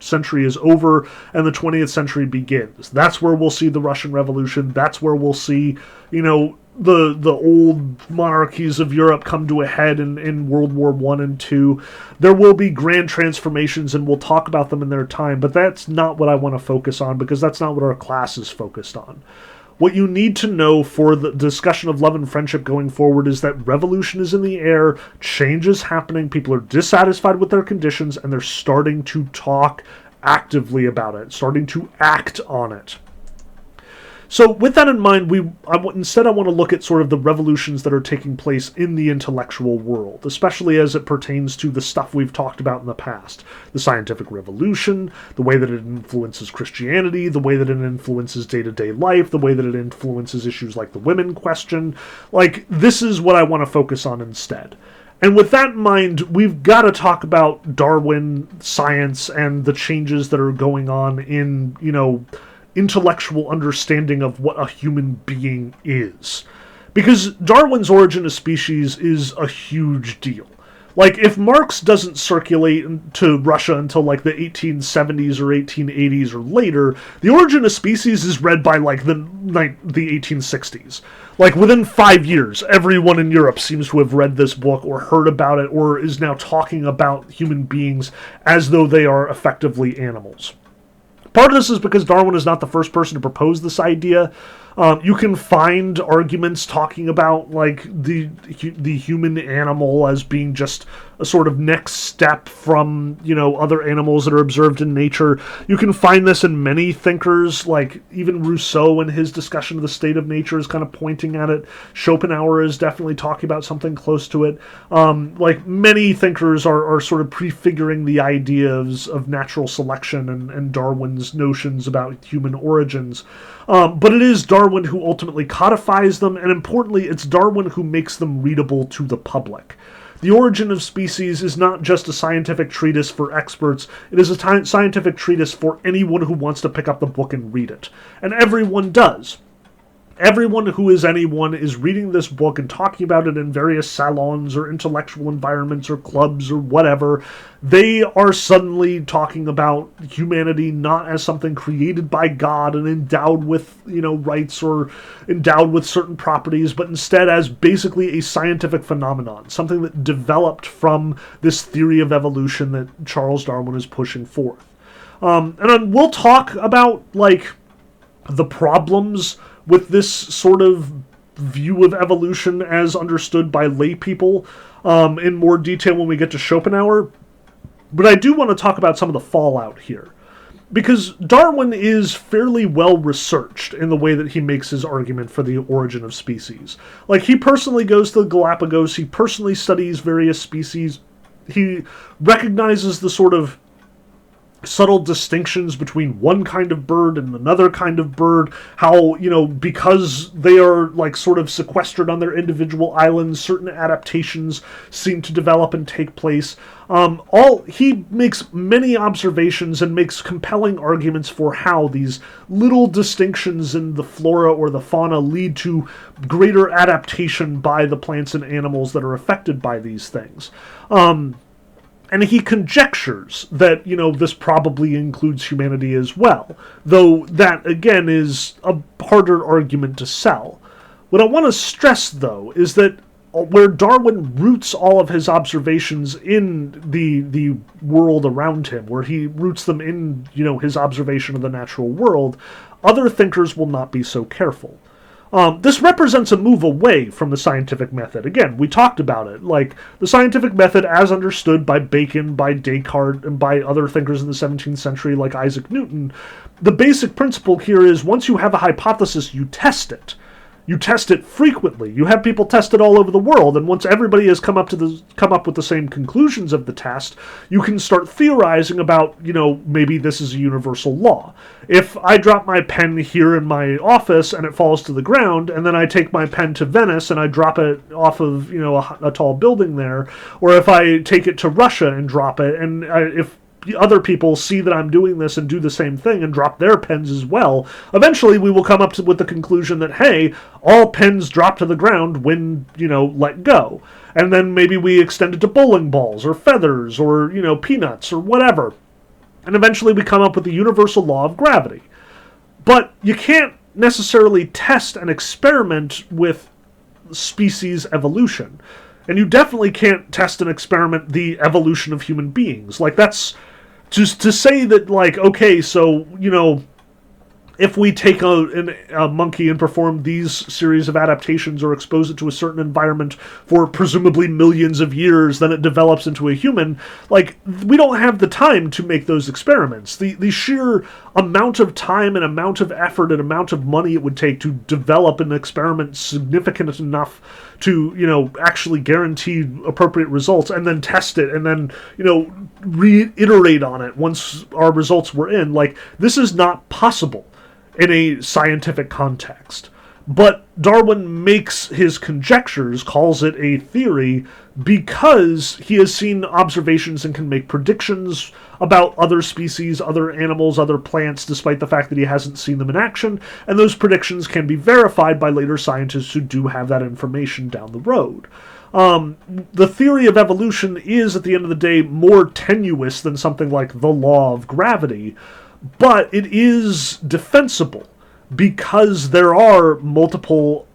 A: century is over and the 20th century begins. That's where we'll see the Russian Revolution. That's where we'll see, the old monarchies of Europe come to a head in World War I and II. There will be grand transformations, and we'll talk about them in their time, but that's not what I want to focus on, because that's not what our class is focused on. What you need to know for the discussion of love and friendship going forward is that revolution is in the air, change is happening, people are dissatisfied with their conditions, and they're starting to talk actively about it, starting to act on it. So with that in mind, I want to look at sort of the revolutions that are taking place in the intellectual world, especially as it pertains to the stuff we've talked about in the past. The scientific revolution, the way that it influences Christianity, the way that it influences day-to-day life, the way that it influences issues like the women question. This is what I want to focus on instead. And with that in mind, we've got to talk about Darwin, science, and the changes that are going on in, intellectual understanding of what a human being is. Because Darwin's Origin of Species is a huge deal. If Marx doesn't circulate to Russia until, the 1870s or 1880s or later, the Origin of Species is read by, the 1860s. Within 5 years, everyone in Europe seems to have read this book or heard about it or is now talking about human beings as though they are effectively animals. Part of this is because Darwin is not the first person to propose this idea. You can find arguments talking about the human animal as being just a sort of next step from other animals that are observed in nature. You can find this in many thinkers, even Rousseau in his discussion of the state of nature is kind of pointing at it. Schopenhauer is definitely talking about something close to it. Many thinkers are sort of prefiguring the ideas of natural selection and Darwin's notions about human origins. But it is Darwin Darwin who ultimately codifies them, and importantly, it's Darwin who makes them readable to the public. The Origin of Species is not just a scientific treatise for experts, it is a scientific treatise for anyone who wants to pick up the book and read it. And everyone does. Everyone who is anyone is reading this book and talking about it in various salons or intellectual environments or clubs or whatever. They are suddenly talking about humanity not as something created by God and endowed with, rights or endowed with certain properties, but instead as basically a scientific phenomenon, something that developed from this theory of evolution that Charles Darwin is pushing forth. And then we'll talk about, the problems with this sort of view of evolution as understood by lay people in more detail when we get to Schopenhauer. But I do want to talk about some of the fallout here. Because Darwin is fairly well researched in the way that he makes his argument for the origin of species. He personally goes to the Galapagos, he personally studies various species, he recognizes the sort of subtle distinctions between one kind of bird and another kind of bird, how, because they are, sort of sequestered on their individual islands, certain adaptations seem to develop and take place. He makes many observations and makes compelling arguments for how these little distinctions in the flora or the fauna lead to greater adaptation by the plants and animals that are affected by these things. And he conjectures that, this probably includes humanity as well, though that, again, is a harder argument to sell. What I want to stress, though, is that where Darwin roots all of his observations in the world around him, where he roots them in, his observation of the natural world, other thinkers will not be so careful. This represents a move away from the scientific method. Again, we talked about it. The scientific method as understood by Bacon, by Descartes, and by other thinkers in the 17th century like Isaac Newton, the basic principle here is once you have a hypothesis, you test it. You test it frequently. You have people test it all over the world, and once everybody has come up with the same conclusions of the test, you can start theorizing about, maybe this is a universal law. If I drop my pen here in my office and it falls to the ground, and then I take my pen to Venice and I drop it off of, a tall building there, or if I take it to Russia and drop it, and if other people see that I'm doing this and do the same thing and drop their pens as well, eventually we will come up with the conclusion that, hey, all pens drop to the ground when, let go. And then maybe we extend it to bowling balls or feathers or, peanuts or whatever. And eventually we come up with the universal law of gravity. But you can't necessarily test and experiment with species evolution. And you definitely can't test and experiment the evolution of human beings. That's just to say that, okay, so, if we take a monkey and perform these series of adaptations or expose it to a certain environment for presumably millions of years, then it develops into a human, we don't have the time to make those experiments. The sheer amount of time and amount of effort and amount of money it would take to develop an experiment significant enough to, actually guarantee appropriate results and then test it and then, reiterate on it once our results were in. This is not possible in a scientific context. But Darwin makes his conjectures, calls it a theory, because he has seen observations and can make predictions about other species, other animals, other plants, despite the fact that he hasn't seen them in action, and those predictions can be verified by later scientists who do have that information down the road. The theory of evolution is, at the end of the day, more tenuous than something like the law of gravity, but it is defensible because there are multiple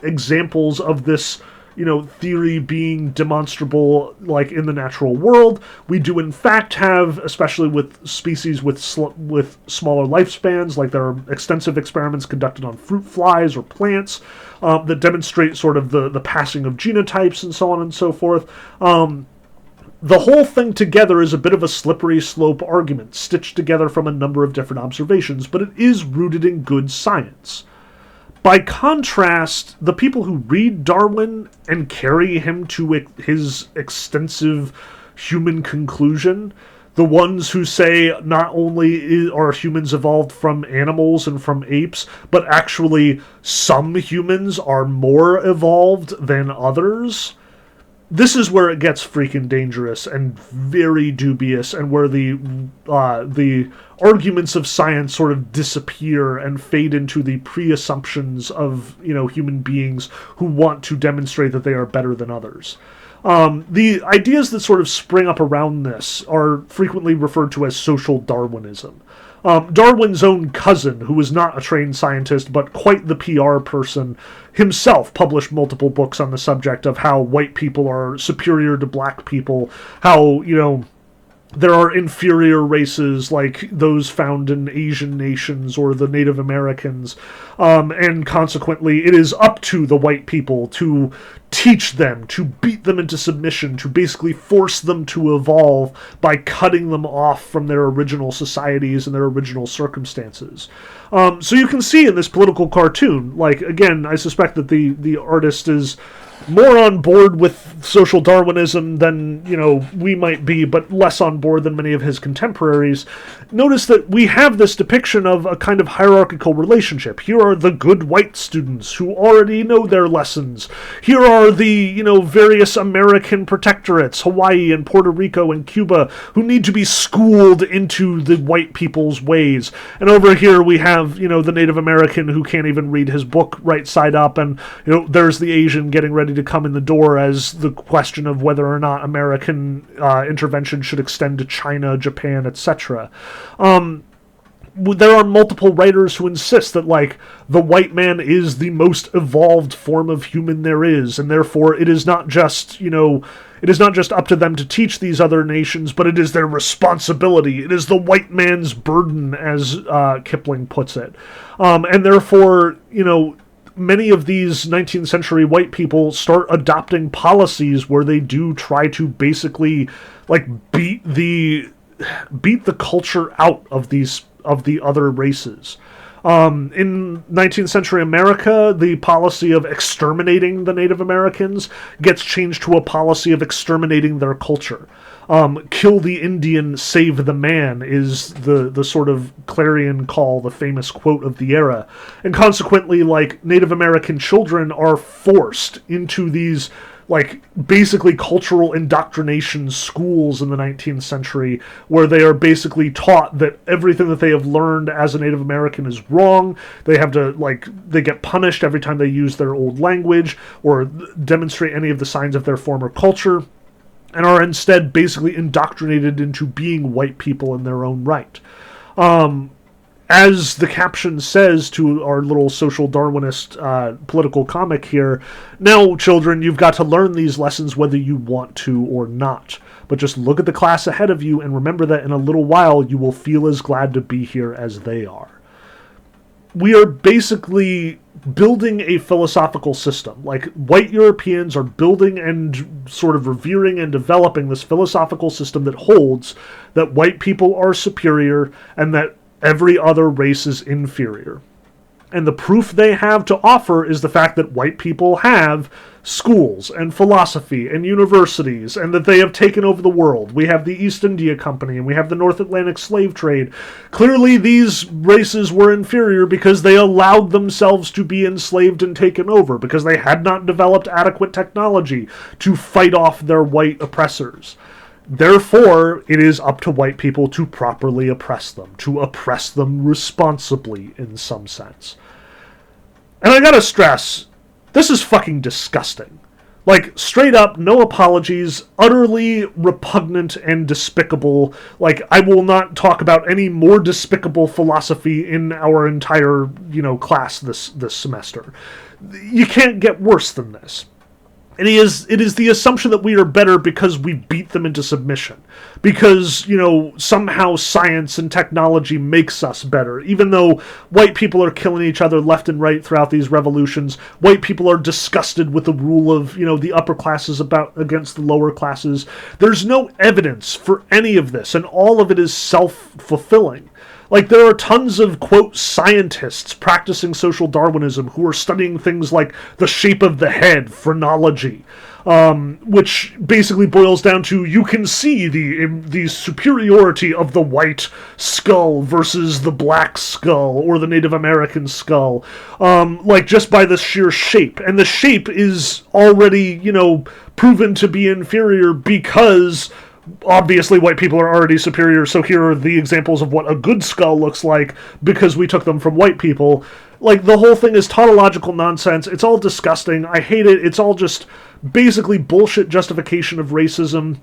A: examples of this, theory being demonstrable, in the natural world. We do, in fact, have, especially with species with smaller lifespans, there are extensive experiments conducted on fruit flies or plants that demonstrate sort of the passing of genotypes and so on and so forth. The whole thing together is a bit of a slippery slope argument, stitched together from a number of different observations, but it is rooted in good science. By contrast, the people who read Darwin and carry him to his extensive human conclusion, the ones who say not only are humans evolved from animals and from apes, but actually some humans are more evolved than others. This is where it gets freaking dangerous and very dubious, and where the arguments of science sort of disappear and fade into the pre-assumptions of, human beings who want to demonstrate that they are better than others. The ideas that sort of spring up around this are frequently referred to as social Darwinism. Darwin's own cousin, who was not a trained scientist but quite the PR person, himself published multiple books on the subject of how white people are superior to black people, how, there are inferior races like those found in Asian nations or the Native Americans, and consequently it is up to the white people to teach them, to beat them into submission, to basically force them to evolve by cutting them off from their original societies and their original circumstances. So you can see in this political cartoon, again, I suspect that the artist is more on board with social Darwinism than, we might be, but less on board than many of his contemporaries. Notice that we have this depiction of a kind of hierarchical relationship. Here are the good white students who already know their lessons. Here are the, various American protectorates, Hawaii and Puerto Rico and Cuba, who need to be schooled into the white people's ways. And over here we have, the Native American who can't even read his book right side up, and, there's the Asian getting ready to come in the door as the question of whether or not American intervention should extend to China, Japan, etc. There are multiple writers who insist that, the white man is the most evolved form of human there is, and therefore it is not just, it is not just up to them to teach these other nations, but it is their responsibility. It is the white man's burden, as Kipling puts it. And therefore, many of these 19th century white people start adopting policies where they do try to basically beat the culture out of the other races. In 19th century America, the policy of exterminating the Native Americans gets changed to a policy of exterminating their culture. Kill the Indian, save the man is the sort of clarion call, the famous quote of the era. And consequently, Native American children are forced into these, basically cultural indoctrination schools in the 19th century, where they are basically taught that everything that they have learned as a Native American is wrong. They have to, they get punished every time they use their old language or demonstrate any of the signs of their former culture, and are instead basically indoctrinated into being white people in their own right. As the caption says to our little social Darwinist political comic here, now, children, you've got to learn these lessons whether you want to or not. But just look at the class ahead of you and remember that in a little while you will feel as glad to be here as they are. We are basically building a philosophical system. White Europeans are building and sort of revering and developing this philosophical system that holds that white people are superior and that every other race is inferior. And the proof they have to offer is the fact that white people have schools and philosophy and universities, and that they have taken over the world. We have the East India Company, and we have the North Atlantic slave trade. Clearly, these races were inferior because they allowed themselves to be enslaved and taken over, because they had not developed adequate technology to fight off their white oppressors. Therefore, it is up to white people to properly oppress them responsibly in some sense. And I gotta stress, this is fucking disgusting. Straight up, no apologies, utterly repugnant and despicable. I will not talk about any more despicable philosophy in our entire, class this semester. You can't get worse than this. It is the assumption that we are better because we beat them into submission. Because, somehow science and technology makes us better. Even though white people are killing each other left and right throughout these revolutions, white people are disgusted with the rule of, the upper classes against the lower classes. There's no evidence for any of this, and all of it is self-fulfilling. There are tons of, quote, scientists practicing social Darwinism who are studying things like the shape of the head, phrenology, which basically boils down to you can see the superiority of the white skull versus the black skull or the Native American skull, like just by the sheer shape. And the shape is already, proven to be inferior because obviously white people are already superior, so here are the examples of what a good skull looks like because we took them from white people. Like, the whole thing is tautological nonsense. It's all disgusting. I hate it. It's all just basically bullshit justification of racism,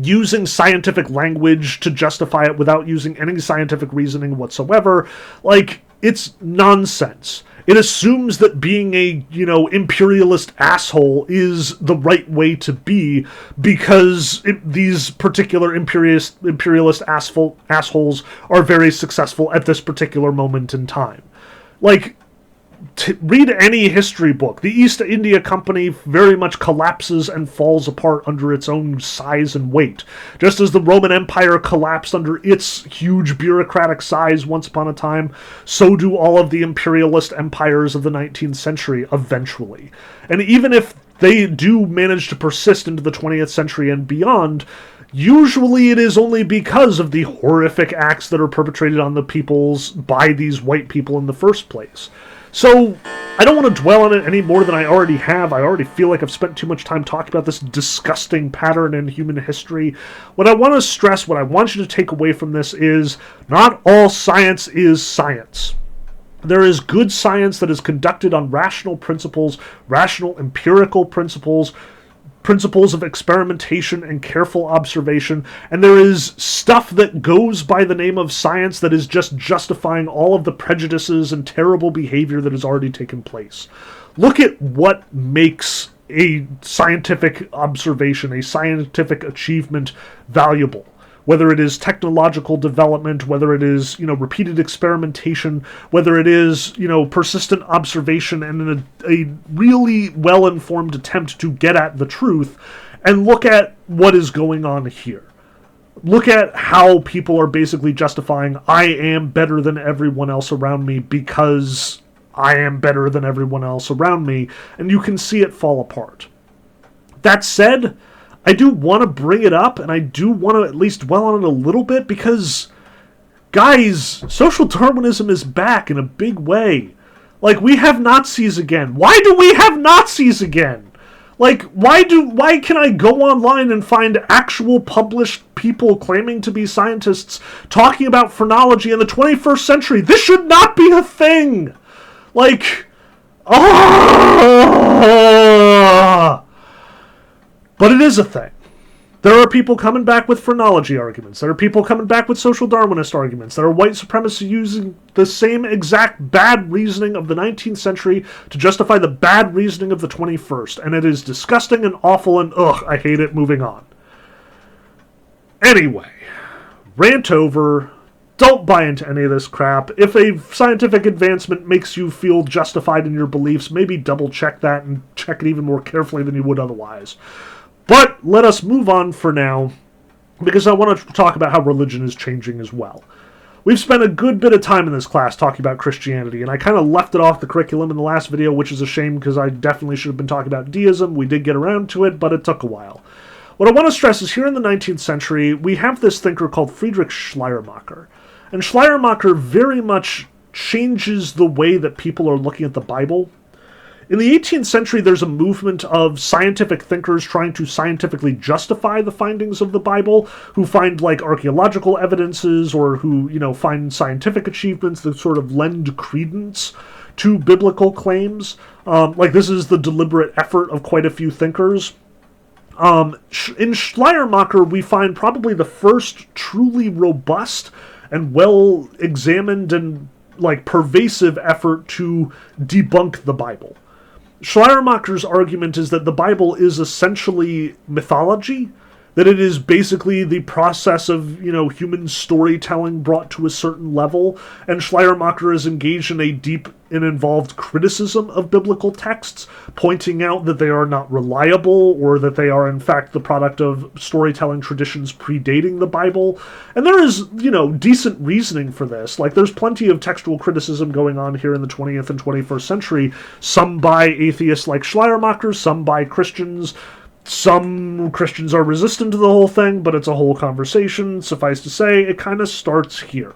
A: using scientific language to justify it without using any scientific reasoning whatsoever. Like, it's nonsense. It assumes that being a, imperialist asshole is the right way to be because these particular imperialist assholes are very successful at this particular moment in time. Like, read any history book. The East India Company very much collapses and falls apart under its own size and weight. Just as the Roman Empire collapsed under its huge bureaucratic size once upon a time, so do all of the imperialist empires of the 19th century eventually. And even if they do manage to persist into the 20th century and beyond, usually it is only because of the horrific acts that are perpetrated on the peoples by these white people in the first place. So, I don't want to dwell on it any more than I already have. I already feel like I've spent too much time talking about this disgusting pattern in human history. What I want to stress, what I want you to take away from this is, not all science is science. There is good science that is conducted on rational principles, rational empirical principles of experimentation and careful observation, and there is stuff that goes by the name of science that is just justifying all of the prejudices and terrible behavior that has already taken place. Look at what makes a scientific observation, a scientific achievement valuable. Whether it is technological development, whether it is, repeated experimentation, whether it is, persistent observation and a really well-informed attempt to get at the truth, and look at what is going on here. Look at how people are basically justifying, I am better than everyone else around me because I am better than everyone else around me, and you can see it fall apart. That said, I do want to bring it up, and I do want to at least dwell on it a little bit, because, guys, social Darwinism is back in a big way. Like, we have Nazis again. Why do we have Nazis again? Like, why can I go online and find actual published people claiming to be scientists talking about phrenology in the 21st century? This should not be a thing! Like, but it is a thing. There are people coming back with phrenology arguments. There are people coming back with social Darwinist arguments. There are white supremacists using the same exact bad reasoning of the 19th century to justify the bad reasoning of the 21st. And it is disgusting and awful and I hate it. Moving on. Anyway, rant over. Don't buy into any of this crap. If a scientific advancement makes you feel justified in your beliefs, maybe double check that and check it even more carefully than you would otherwise. But let us move on for now, because I want to talk about how religion is changing as well. We've spent a good bit of time in this class talking about Christianity, and I kind of left it off the curriculum in the last video, which is a shame because I definitely should have been talking about deism. We did get around to it, but it took a while. What I want to stress is here in the 19th century, we have this thinker called Friedrich Schleiermacher. And Schleiermacher very much changes the way that people are looking at the Bible. In the 18th century, there's a movement of scientific thinkers trying to scientifically justify the findings of the Bible, who find, archaeological evidences or who, find scientific achievements that sort of lend credence to biblical claims. This is the deliberate effort of quite a few thinkers. In Schleiermacher, we find probably the first truly robust and well-examined and, pervasive effort to debunk the Bible. Schleiermacher's argument is that the Bible is essentially mythology, that it is basically the process of, human storytelling brought to a certain level, and Schleiermacher is engaged in a deep and involved criticism of biblical texts, pointing out that they are not reliable, or that they are in fact the product of storytelling traditions predating the Bible. And there is, decent reasoning for this. There's plenty of textual criticism going on here in the 20th and 21st century, some by atheists like Schleiermacher, some by Christians. Some Christians are resistant to the whole thing, but it's a whole conversation. Suffice to say, it kind of starts here.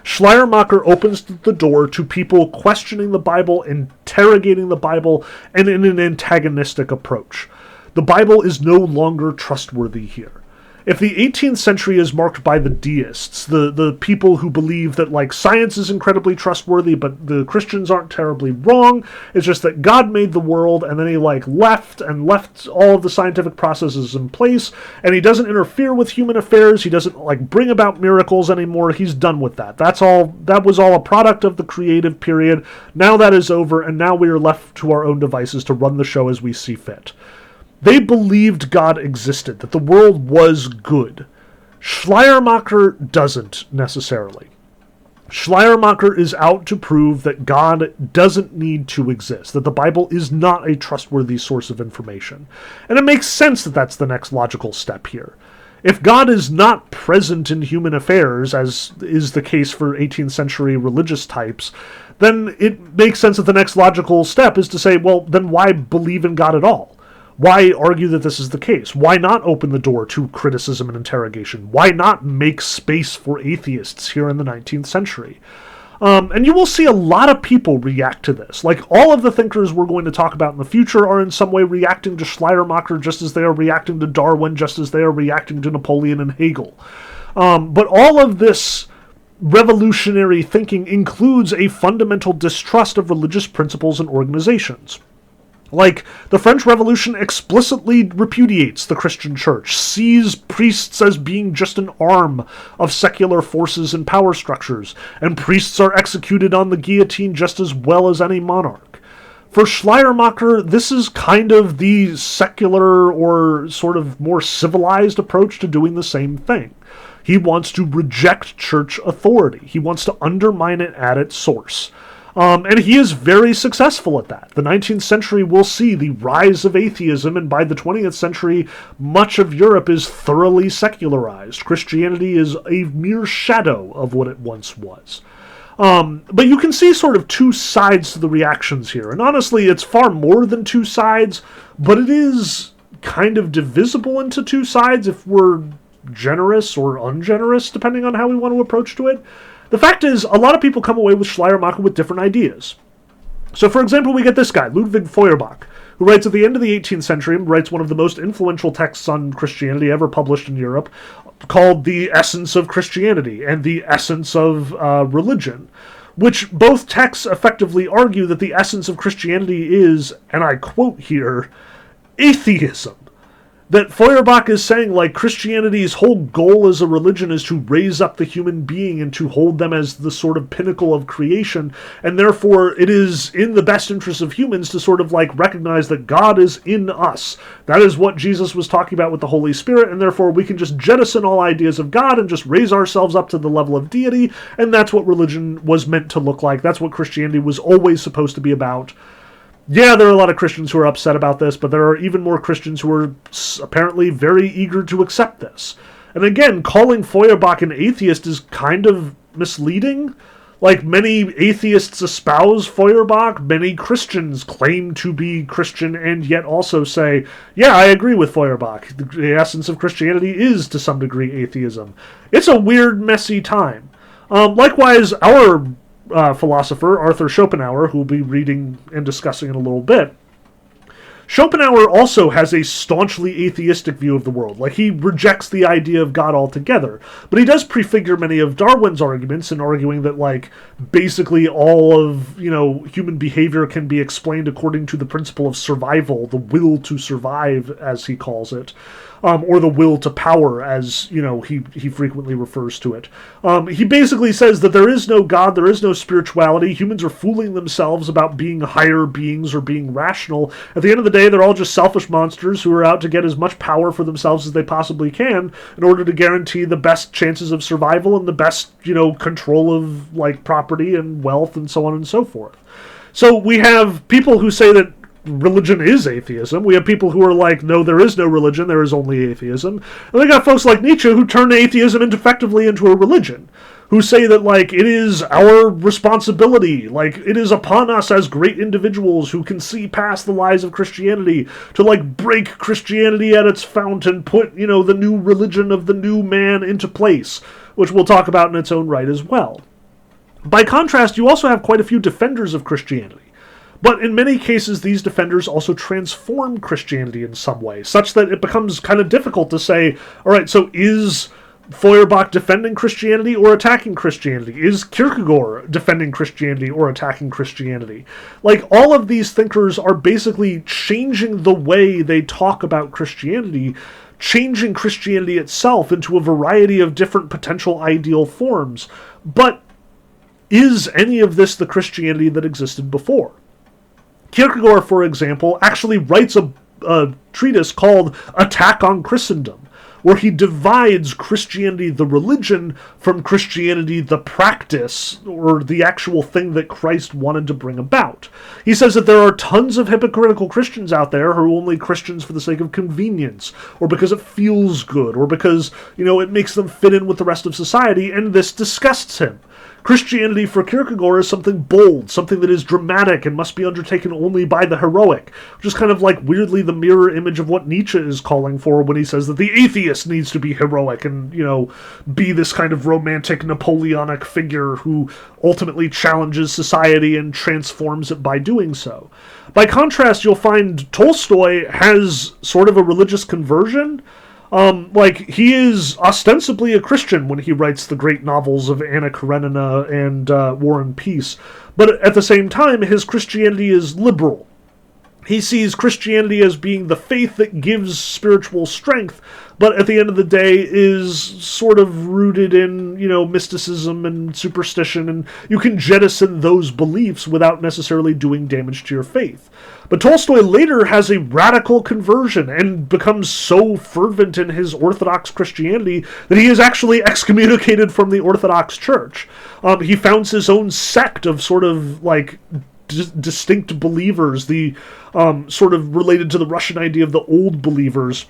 A: Schleiermacher opens the door to people questioning the Bible, interrogating the Bible, and in an antagonistic approach. The Bible is no longer trustworthy here. If the 18th century is marked by the deists, the people who believe that, like, science is incredibly trustworthy, but the Christians aren't terribly wrong, it's just that God made the world, and then he, like, left all of the scientific processes in place, and he doesn't interfere with human affairs, he doesn't, like, bring about miracles anymore, he's done with that. That was all a product of the creative period. Now that is over, and now we are left to our own devices to run the show as we see fit. They believed God existed, that the world was good. Schleiermacher doesn't, necessarily. Schleiermacher is out to prove that God doesn't need to exist, that the Bible is not a trustworthy source of information. And it makes sense that that's the next logical step here. If God is not present in human affairs, as is the case for 18th century religious types, then it makes sense that the next logical step is to say, well, then why believe in God at all? Why argue that this is the case? Why not open the door to criticism and interrogation? Why not make space for atheists here in the 19th century? And you will see a lot of people react to this. Like, all of the thinkers we're going to talk about in the future are in some way reacting to Schleiermacher just as they are reacting to Darwin, just as they are reacting to Napoleon and Hegel. But all of this revolutionary thinking includes a fundamental distrust of religious principles and organizations. Like, the French Revolution explicitly repudiates the Christian Church, sees priests as being just an arm of secular forces and power structures, and priests are executed on the guillotine just as well as any monarch. For Schleiermacher, this is kind of the secular or sort of more civilized approach to doing the same thing. He wants to reject church authority. He wants to undermine it at its source. And he is very successful at that. The 19th century will see the rise of atheism, and by the 20th century, much of Europe is thoroughly secularized. Christianity is a mere shadow of what it once was. But you can see sort of two sides to the reactions here. And honestly, it's far more than two sides, but it is kind of divisible into two sides if we're generous or ungenerous, depending on how we want to approach to it. The fact is, a lot of people come away with Schleiermacher with different ideas. So, for example, we get this guy, Ludwig Feuerbach, who writes at the end of the 18th century, and writes one of the most influential texts on Christianity ever published in Europe, called The Essence of Christianity and The Essence of Religion, which both texts effectively argue that the essence of Christianity is, and I quote here, atheism. That Feuerbach is saying, like, Christianity's whole goal as a religion is to raise up the human being and to hold them as the sort of pinnacle of creation, and therefore it is in the best interest of humans to sort of, like, recognize that God is in us. That is what Jesus was talking about with the Holy Spirit, and therefore we can just jettison all ideas of God and just raise ourselves up to the level of deity, and that's what religion was meant to look like. That's what Christianity was always supposed to be about. Yeah, there are a lot of Christians who are upset about this, but there are even more Christians who are apparently very eager to accept this. And again, calling Feuerbach an atheist is kind of misleading. Like, many atheists espouse Feuerbach, many Christians claim to be Christian and yet also say, yeah, I agree with Feuerbach. The essence of Christianity is, to some degree, atheism. It's a weird, messy time. Likewise, our philosopher, Arthur Schopenhauer, who we'll be reading and discussing in a little bit, Schopenhauer also has a staunchly atheistic view of the world. Like, he rejects the idea of God altogether. But he does prefigure many of Darwin's arguments in arguing that, like, basically all of, human behavior can be explained according to the principle of survival, the will to survive, as he calls it. Or the will to power, as, he frequently refers to it. He basically says that there is no God, there is no spirituality, humans are fooling themselves about being higher beings or being rational. At the end of the day, they're all just selfish monsters who are out to get as much power for themselves as they possibly can in order to guarantee the best chances of survival and the best, control of, like, property and wealth and so on and so forth. So we have people who say that religion is atheism. We have people who are like, no, there is no religion, there is only atheism. And we got folks like Nietzsche who turn atheism effectively into a religion, who say that, like, it is our responsibility, like, it is upon us as great individuals who can see past the lies of Christianity to, like, break Christianity at its fount and put, the new religion of the new man into place, which we'll talk about in its own right as well. By contrast, you also have quite a few defenders of Christianity. But in many cases, these defenders also transform Christianity in some way, such that it becomes kind of difficult to say, all right, so is Feuerbach defending Christianity or attacking Christianity? Is Kierkegaard defending Christianity or attacking Christianity? Like, all of these thinkers are basically changing the way they talk about Christianity, changing Christianity itself into a variety of different potential ideal forms. But is any of this the Christianity that existed before? Kierkegaard, for example, actually writes a treatise called Attack on Christendom, where he divides Christianity the religion from Christianity the practice, or the actual thing that Christ wanted to bring about. He says that there are tons of hypocritical Christians out there who are only Christians for the sake of convenience, or because it feels good, or because, it makes them fit in with the rest of society, and this disgusts him. Christianity for Kierkegaard is something bold, something that is dramatic and must be undertaken only by the heroic, which is kind of like weirdly the mirror image of what Nietzsche is calling for when he says that the atheist needs to be heroic and, be this kind of romantic Napoleonic figure who ultimately challenges society and transforms it by doing so. By contrast, you'll find Tolstoy has sort of a religious conversion. He is ostensibly a Christian when he writes the great novels of Anna Karenina and War and Peace, but at the same time, his Christianity is liberal. He sees Christianity as being the faith that gives spiritual strength, but at the end of the day is sort of rooted in, mysticism and superstition, and you can jettison those beliefs without necessarily doing damage to your faith. But Tolstoy later has a radical conversion and becomes so fervent in his Orthodox Christianity that he is actually excommunicated from the Orthodox Church. He founds his own sect of sort of, distinct believers, the sort of related to the Russian idea of the old believers,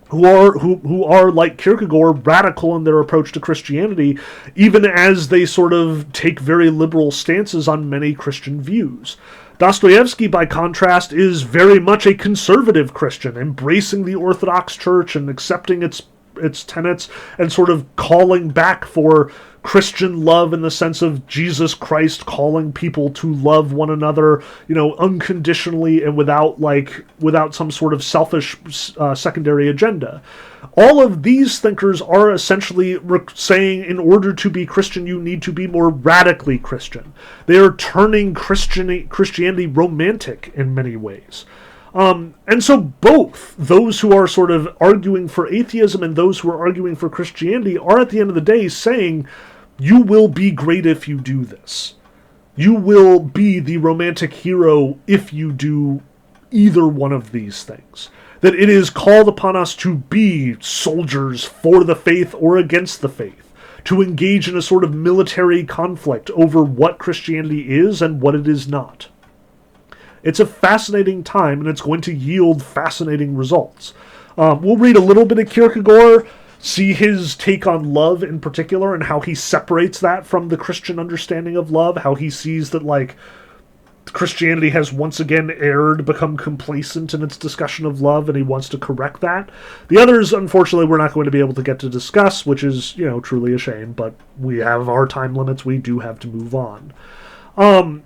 A: who are like Kierkegaard, radical in their approach to Christianity, even as they sort of take very liberal stances on many Christian views. Dostoevsky, by contrast, is very much a conservative Christian, embracing the Orthodox Church and accepting its tenets and sort of calling back for Christian love in the sense of Jesus Christ calling people to love one another, unconditionally and without some sort of selfish secondary agenda. All of these thinkers are essentially saying in order to be Christian, you need to be more radically Christian. They are turning Christianity romantic in many ways. And so both those who are sort of arguing for atheism and those who are arguing for Christianity are at the end of the day saying, you will be great if you do this. You will be the romantic hero if you do either one of these things. That it is called upon us to be soldiers for the faith or against the faith, to engage in a sort of military conflict over what Christianity is and what it is not. It's a fascinating time, and it's going to yield fascinating results. We'll read a little bit of Kierkegaard, see his take on love in particular, and how he separates that from the Christian understanding of love, how he sees that, Christianity has once again erred, become complacent in its discussion of love, and he wants to correct that. The others, unfortunately, we're not going to be able to get to discuss, which is, truly a shame, but we have our time limits, we do have to move on.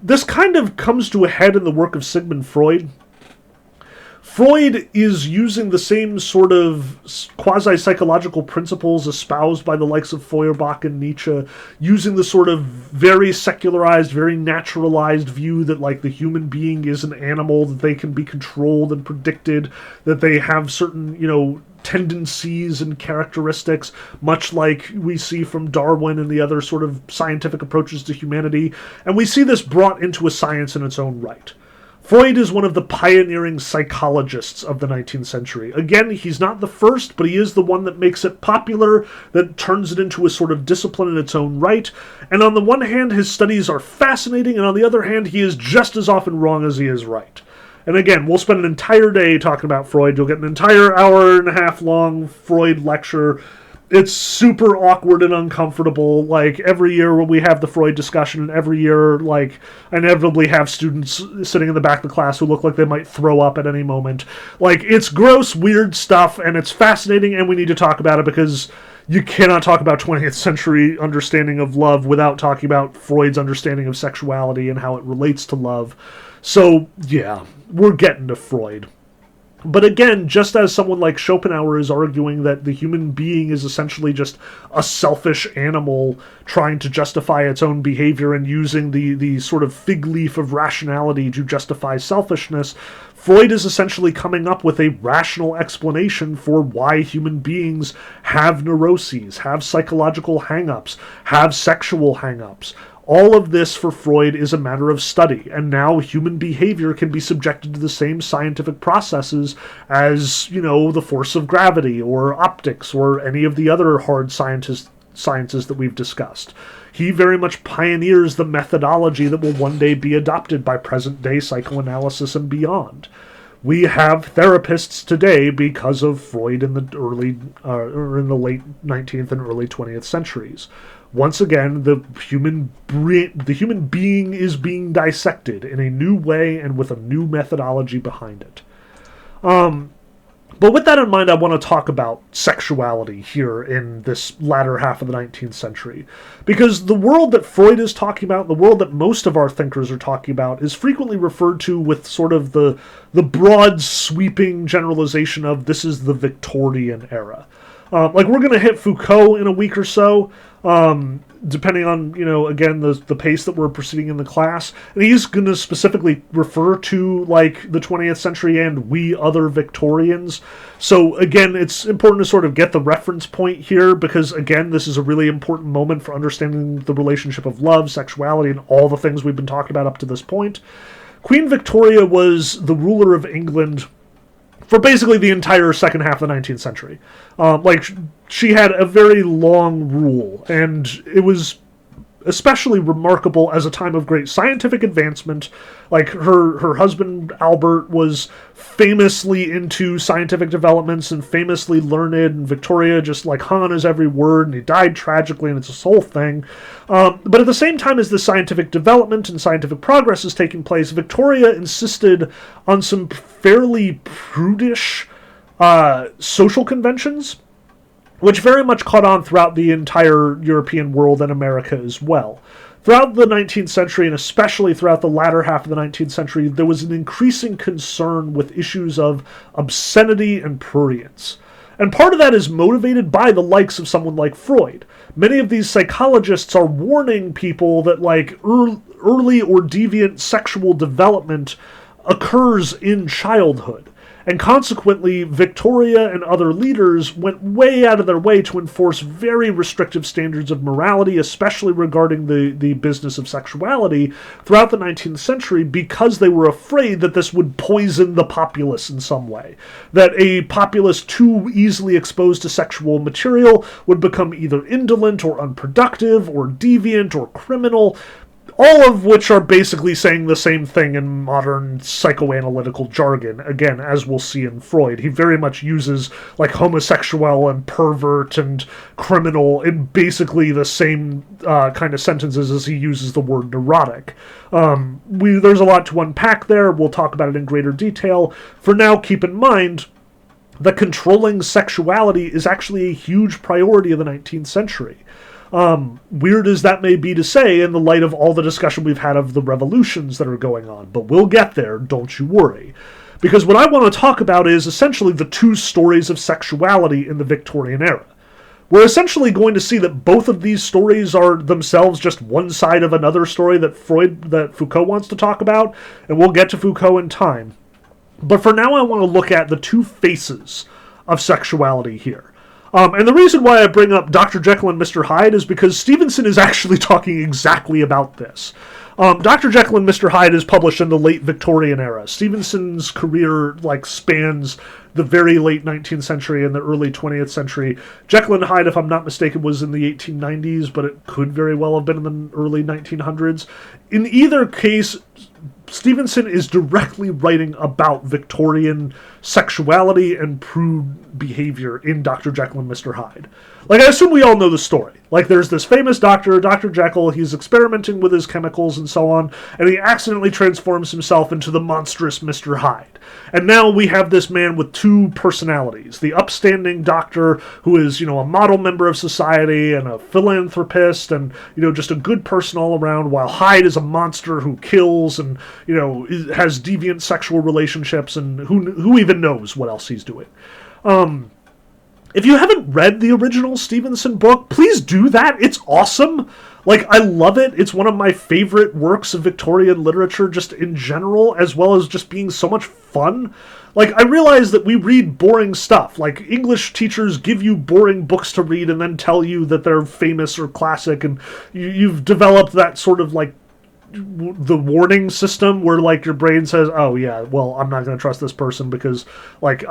A: This kind of comes to a head in the work of Sigmund Freud. Freud is using the same sort of quasi-psychological principles espoused by the likes of Feuerbach and Nietzsche, using the sort of very secularized, very naturalized view that, the human being is an animal, that they can be controlled and predicted, that they have certain, tendencies and characteristics, much like we see from Darwin and the other sort of scientific approaches to humanity, and we see this brought into a science in its own right. Freud is one of the pioneering psychologists of the 19th century. Again, he's not the first, but he is the one that makes it popular, that turns it into a sort of discipline in its own right. And on the one hand, his studies are fascinating, and on the other hand, he is just as often wrong as he is right. And again, we'll spend an entire day talking about Freud. You'll get an entire hour and a half long Freud lecture. It's super awkward and uncomfortable. Like, every year when we have the Freud discussion, and every year, like, I inevitably have students sitting in the back of the class who look like they might throw up at any moment. Like, it's gross, weird stuff, and it's fascinating, and we need to talk about it because you cannot talk about 20th century understanding of love without talking about Freud's understanding of sexuality and how it relates to love. So, yeah, we're getting to Freud. But again, just as someone like Schopenhauer is arguing that the human being is essentially just a selfish animal trying to justify its own behavior and using the sort of fig leaf of rationality to justify selfishness, Freud is essentially coming up with a rational explanation for why human beings have neuroses, have psychological hang-ups, have sexual hang-ups. All of this for Freud is a matter of study, and now human behavior can be subjected to the same scientific processes as, the force of gravity, or optics, or any of the other hard sciences that we've discussed. He very much pioneers the methodology that will one day be adopted by present-day psychoanalysis and beyond. We have therapists today because of Freud in the late 19th and early 20th centuries. Once again, the human being is being dissected in a new way and with a new methodology behind it. But with that in mind, I want to talk about sexuality here in this latter half of the 19th century. Because the world that Freud is talking about, the world that most of our thinkers are talking about, is frequently referred to with sort of the broad, sweeping generalization of this is the Victorian era. We're going to hit Foucault in a week or so, depending on, again, the pace that we're proceeding in the class. And he's going to specifically refer to, the 20th century and we other Victorians. So, again, it's important to sort of get the reference point here because, again, this is a really important moment for understanding the relationship of love, sexuality, and all the things we've been talking about up to this point. Queen Victoria was the ruler of England for basically the entire second half of the 19th century. She had a very long rule, and it was especially remarkable as a time of great scientific advancement. Her husband, Albert, was famously into scientific developments and famously learned, and Victoria just, hung on his every word, and he died tragically, and it's this whole thing. But at the same time as the scientific development and scientific progress is taking place, Victoria insisted on some fairly prudish social conventions, which very much caught on throughout the entire European world and America as well. Throughout the 19th century, and especially throughout the latter half of the 19th century, there was an increasing concern with issues of obscenity and prurience. And part of that is motivated by the likes of someone like Freud. Many of these psychologists are warning people that, early or deviant sexual development occurs in childhood. And consequently, Victoria and other leaders went way out of their way to enforce very restrictive standards of morality, especially regarding the business of sexuality, throughout the 19th century because they were afraid that this would poison the populace in some way. That a populace too easily exposed to sexual material would become either indolent or unproductive or deviant or criminal, all of which are basically saying the same thing in modern psychoanalytical jargon, again, as we'll see in Freud. He very much uses, homosexual and pervert and criminal in basically the same kind of sentences as he uses the word neurotic. There's a lot to unpack there. We'll talk about it in greater detail. For now, keep in mind that controlling sexuality is actually a huge priority of the 19th century. Weird as that may be to say in the light of all the discussion we've had of the revolutions that are going on, but we'll get there, don't you worry. Because what I want to talk about is essentially the two stories of sexuality in the Victorian era. We're essentially going to see that both of these stories are themselves just one side of another story that Foucault wants to talk about, and we'll get to Foucault in time. But for now I want to look at the two faces of sexuality here. And the reason why I bring up Dr. Jekyll and Mr. Hyde is because Stevenson is actually talking exactly about this. Dr. Jekyll and Mr. Hyde is published in the late Victorian era. Stevenson's career spans the very late 19th century and the early 20th century. Jekyll and Hyde, if I'm not mistaken, was in the 1890s, but it could very well have been in the early 1900s. In either case, Stevenson is directly writing about Victorian sexuality and prude behavior in Dr. Jekyll and Mr. Hyde. Like, I assume we all know the story. Like, there's this famous doctor, Dr. Jekyll, he's experimenting with his chemicals and so on, and he accidentally transforms himself into the monstrous Mr. Hyde. And now we have this man with two personalities. The upstanding doctor who is, a model member of society and a philanthropist and, just a good person all around, while Hyde is a monster who kills and, has deviant sexual relationships, and who even knows what else he's doing. If you haven't read the original Stevenson book, please do that. It's awesome. Like, I love it. It's one of my favorite works of Victorian literature just in general, as well as just being so much fun. Like, I realize that we read boring stuff. Like, English teachers give you boring books to read and then tell you that they're famous or classic, and you've developed that sort of, like, the warning system where, like, your brain says, oh yeah, well, I'm not going to trust this person because, like,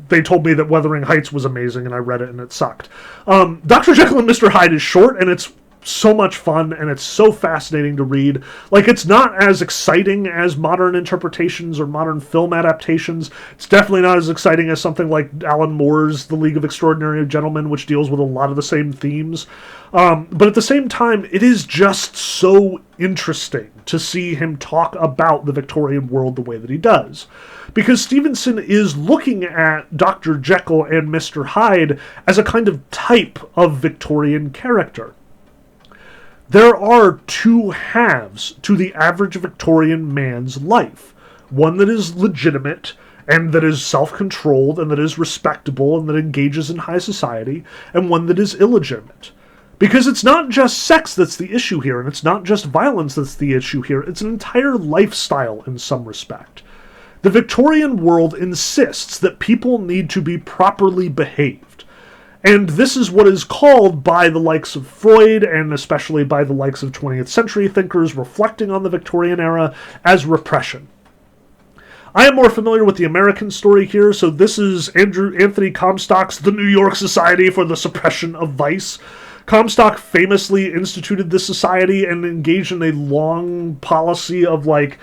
A: they told me that Wuthering Heights was amazing and I read it and it sucked. Dr. Jekyll and Mr. Hyde is short and it's so much fun and it's so fascinating to read. Like, it's not as exciting as modern interpretations or modern film adaptations. It's definitely not as exciting as something like Alan Moore's The League of Extraordinary Gentlemen, which deals with a lot of the same themes. But at the same time, it is just so interesting to see him talk about the Victorian world the way that he does. Because Stevenson is looking at Dr. Jekyll and Mr. Hyde as a kind of type of Victorian character. There are two halves to the average Victorian man's life. One that is legitimate, and that is self-controlled, and that is respectable, and that engages in high society, and one that is illegitimate. Because it's not just sex that's the issue here, and it's not just violence that's the issue here, it's an entire lifestyle in some respect. The Victorian world insists that people need to be properly behaved. And this is what is called by the likes of Freud, and especially by the likes of 20th century thinkers reflecting on the Victorian era, as repression. I am more familiar with the American story here, so this is Anthony Comstock's The New York Society for the Suppression of Vice. Comstock famously instituted this society and engaged in a long policy of, like,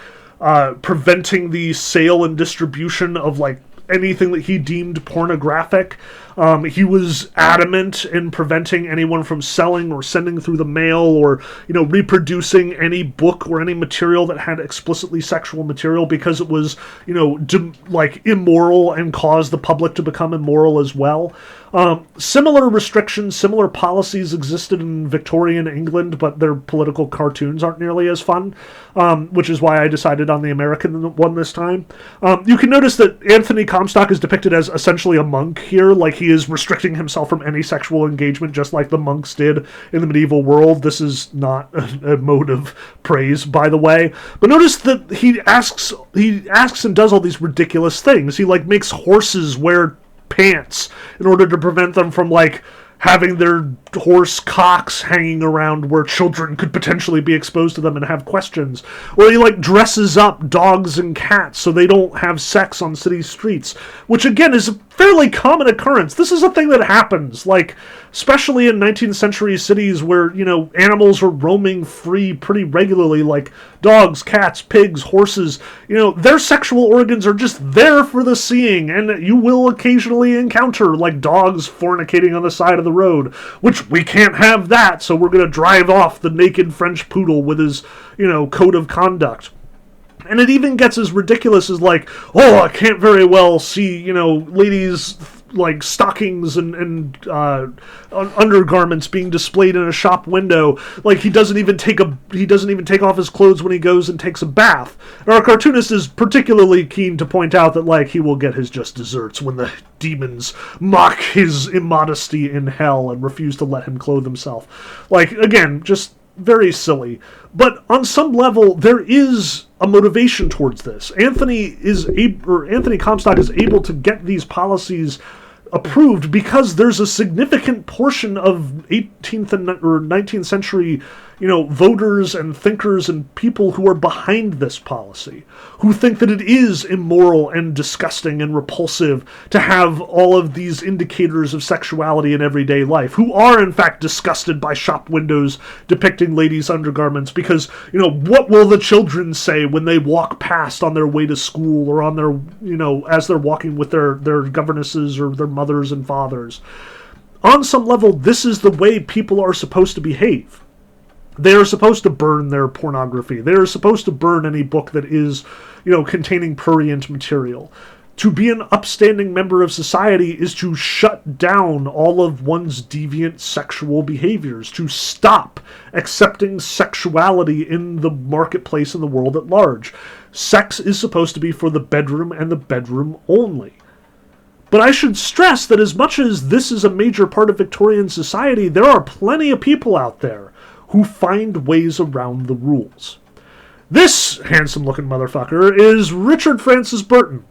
A: preventing the sale and distribution of, like, anything that he deemed pornographic. He was adamant in preventing anyone from selling or sending through the mail or, reproducing any book or any material that had explicitly sexual material because it was, immoral and caused the public to become immoral as well. Similar restrictions, similar policies existed in Victorian England, but their political cartoons aren't nearly as fun, which is why I decided on the American one this time. You can notice that Anthony Comstock is depicted as essentially a monk here, like he is restricting himself from any sexual engagement, just like the monks did in the medieval world. This is not a mode of praise, by the way. But notice that he asks and does all these ridiculous things. He, like, makes horses wear pants in order to prevent them from, like, having their horse cocks hanging around where children could potentially be exposed to them and have questions. Or he, like, dresses up dogs and cats so they don't have sex on city streets, which, again, is a fairly common occurrence. This is a thing that happens, like, especially in 19th century cities where, animals are roaming free pretty regularly, like dogs, cats, pigs, horses. Their sexual organs are just there for the seeing, and you will occasionally encounter, like, dogs fornicating on the side of the road, which we can't have that, so we're going to drive off the naked French poodle with his, code of conduct. And it even gets as ridiculous as, like, oh, I can't very well see, ladies, like, stockings and undergarments being displayed in a shop window. Like, he doesn't even take off his clothes when he goes and takes a bath. And our cartoonist is particularly keen to point out that, like, he will get his just desserts when the demons mock his immodesty in hell and refuse to let him clothe himself. Like, again, just very silly. But on some level, there is a motivation towards this. Anthony Comstock is able to get these policies approved because there's a significant portion of 18th or 19th century, voters and thinkers and people who are behind this policy, who think that it is immoral and disgusting and repulsive to have all of these indicators of sexuality in everyday life, who are in fact disgusted by shop windows depicting ladies' undergarments because, what will the children say when they walk past on their way to school or on their, as they're walking with their governesses or their mothers and fathers. On some level, this is the way people are supposed to behave. They are supposed to burn their pornography. They are supposed to burn any book that is, containing prurient material. To be an upstanding member of society is to shut down all of one's deviant sexual behaviors, to stop accepting sexuality in the marketplace and the world at large. Sex is supposed to be for the bedroom and the bedroom only. But I should stress that as much as this is a major part of Victorian society, there are plenty of people out there who find ways around the rules. This handsome-looking motherfucker is Richard Francis Burton,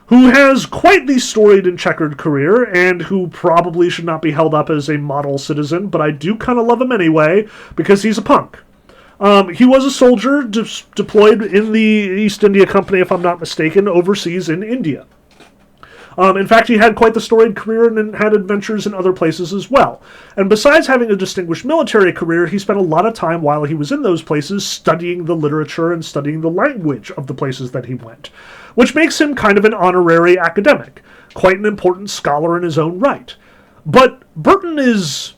A: who has quite the storied and checkered career, and who probably should not be held up as a model citizen, but I do kind of love him anyway, because he's a punk. He was a soldier deployed in the East India Company, if I'm not mistaken, overseas in India. In fact, he had quite the storied career and had adventures in other places as well. And besides having a distinguished military career, he spent a lot of time while he was in those places studying the literature and studying the language of the places that he went, which makes him kind of an honorary academic, quite an important scholar in his own right. But Burton is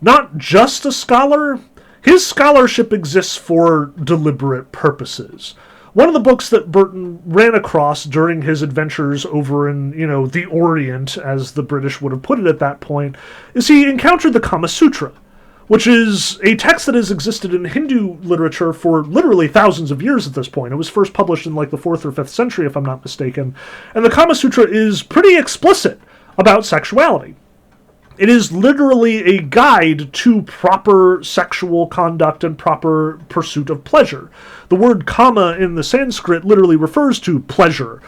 A: not just a scholar. His scholarship exists for deliberate purposes. One of the books that Burton ran across during his adventures over in, the Orient, as the British would have put it at that point, is he encountered the Kama Sutra, which is a text that has existed in Hindu literature for literally thousands of years at this point. It was first published in the 4th or 5th century, if I'm not mistaken. And the Kama Sutra is pretty explicit about sexuality. It is literally a guide to proper sexual conduct and proper pursuit of pleasure. The word kama in the Sanskrit literally refers to pleasure.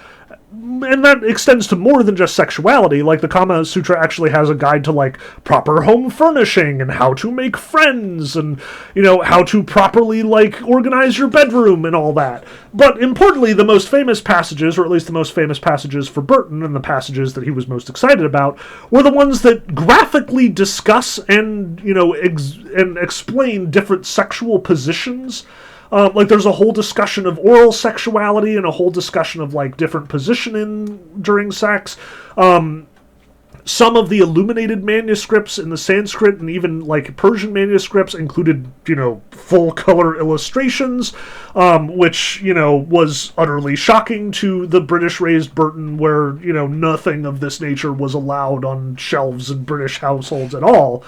A: And that extends to more than just sexuality. The Kama Sutra actually has a guide to, proper home furnishing and how to make friends and, how to properly, organize your bedroom and all that. But importantly, the most famous passages, or at least the most famous passages for Burton and the passages that he was most excited about, were the ones that graphically discuss and, and explain different sexual positions. There's a whole discussion of oral sexuality and a whole discussion of, different positioning during sex. Some of the illuminated manuscripts in the Sanskrit and even, Persian manuscripts included, full-color illustrations, which, was utterly shocking to the British-raised Burton, where, nothing of this nature was allowed on shelves in British households at all.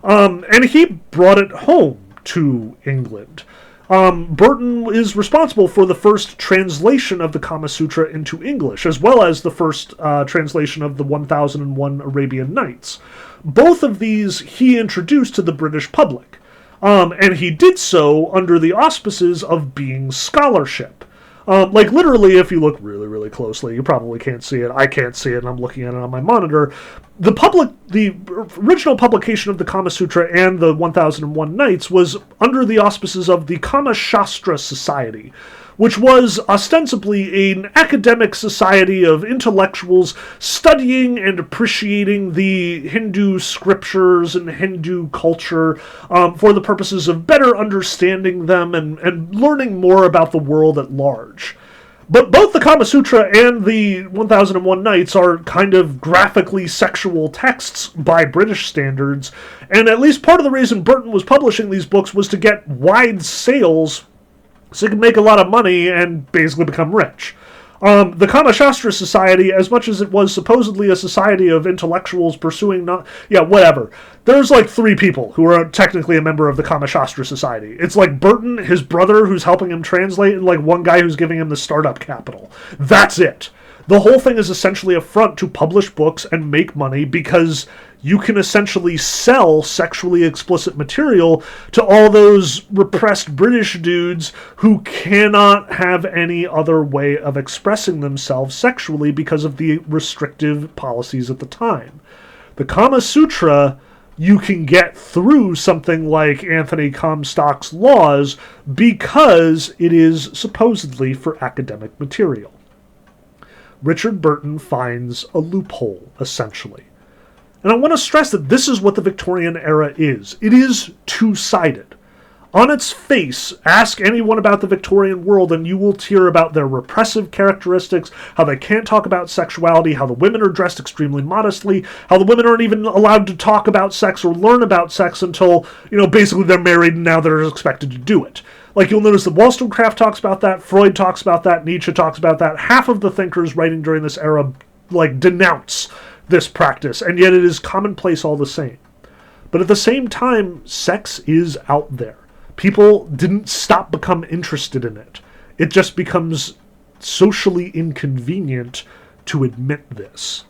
A: And he brought it home to England. Burton is responsible for the first translation of the Kama Sutra into English, as well as the first translation of the 1001 Arabian Nights. Both of these he introduced to the British public, and he did so under the auspices of being scholarship. Literally, if you look really, really closely, you probably can't see it. I can't see it, and I'm looking at it on my monitor. The original publication of the Kama Sutra and the 1001 Nights was under the auspices of the Kama Shastra Society, which was ostensibly an academic society of intellectuals studying and appreciating the Hindu scriptures and Hindu culture for the purposes of better understanding them and learning more about the world at large. But both the Kama Sutra and the 1001 Nights are kind of graphically sexual texts by British standards, and at least part of the reason Burton was publishing these books was to get wide sales so he could make a lot of money and basically become rich. The Kama Shastra Society, as much as it was supposedly a society of intellectuals pursuing whatever. There's 3 people who are technically a member of the Kama Shastra Society. It's Burton, his brother who's helping him translate, and one guy who's giving him the startup capital. That's it. The whole thing is essentially a front to publish books and make money because you can essentially sell sexually explicit material to all those repressed British dudes who cannot have any other way of expressing themselves sexually because of the restrictive policies at the time. The Kama Sutra you can get through something like Anthony Comstock's laws because it is supposedly for academic material. Richard Burton finds a loophole, essentially. And I want to stress that this is what the Victorian era is. It is two-sided. On its face, ask anyone about the Victorian world and you will hear about their repressive characteristics, how they can't talk about sexuality, how the women are dressed extremely modestly, how the women aren't even allowed to talk about sex or learn about sex until, basically they're married and now they're expected to do it. Like, you'll notice that Wollstonecraft talks about that, Freud talks about that, Nietzsche talks about that. Half of the thinkers writing during this era, denounce this practice, and yet it is commonplace all the same. But at the same time, sex is out there. People didn't become interested in it. It just becomes socially inconvenient to admit this.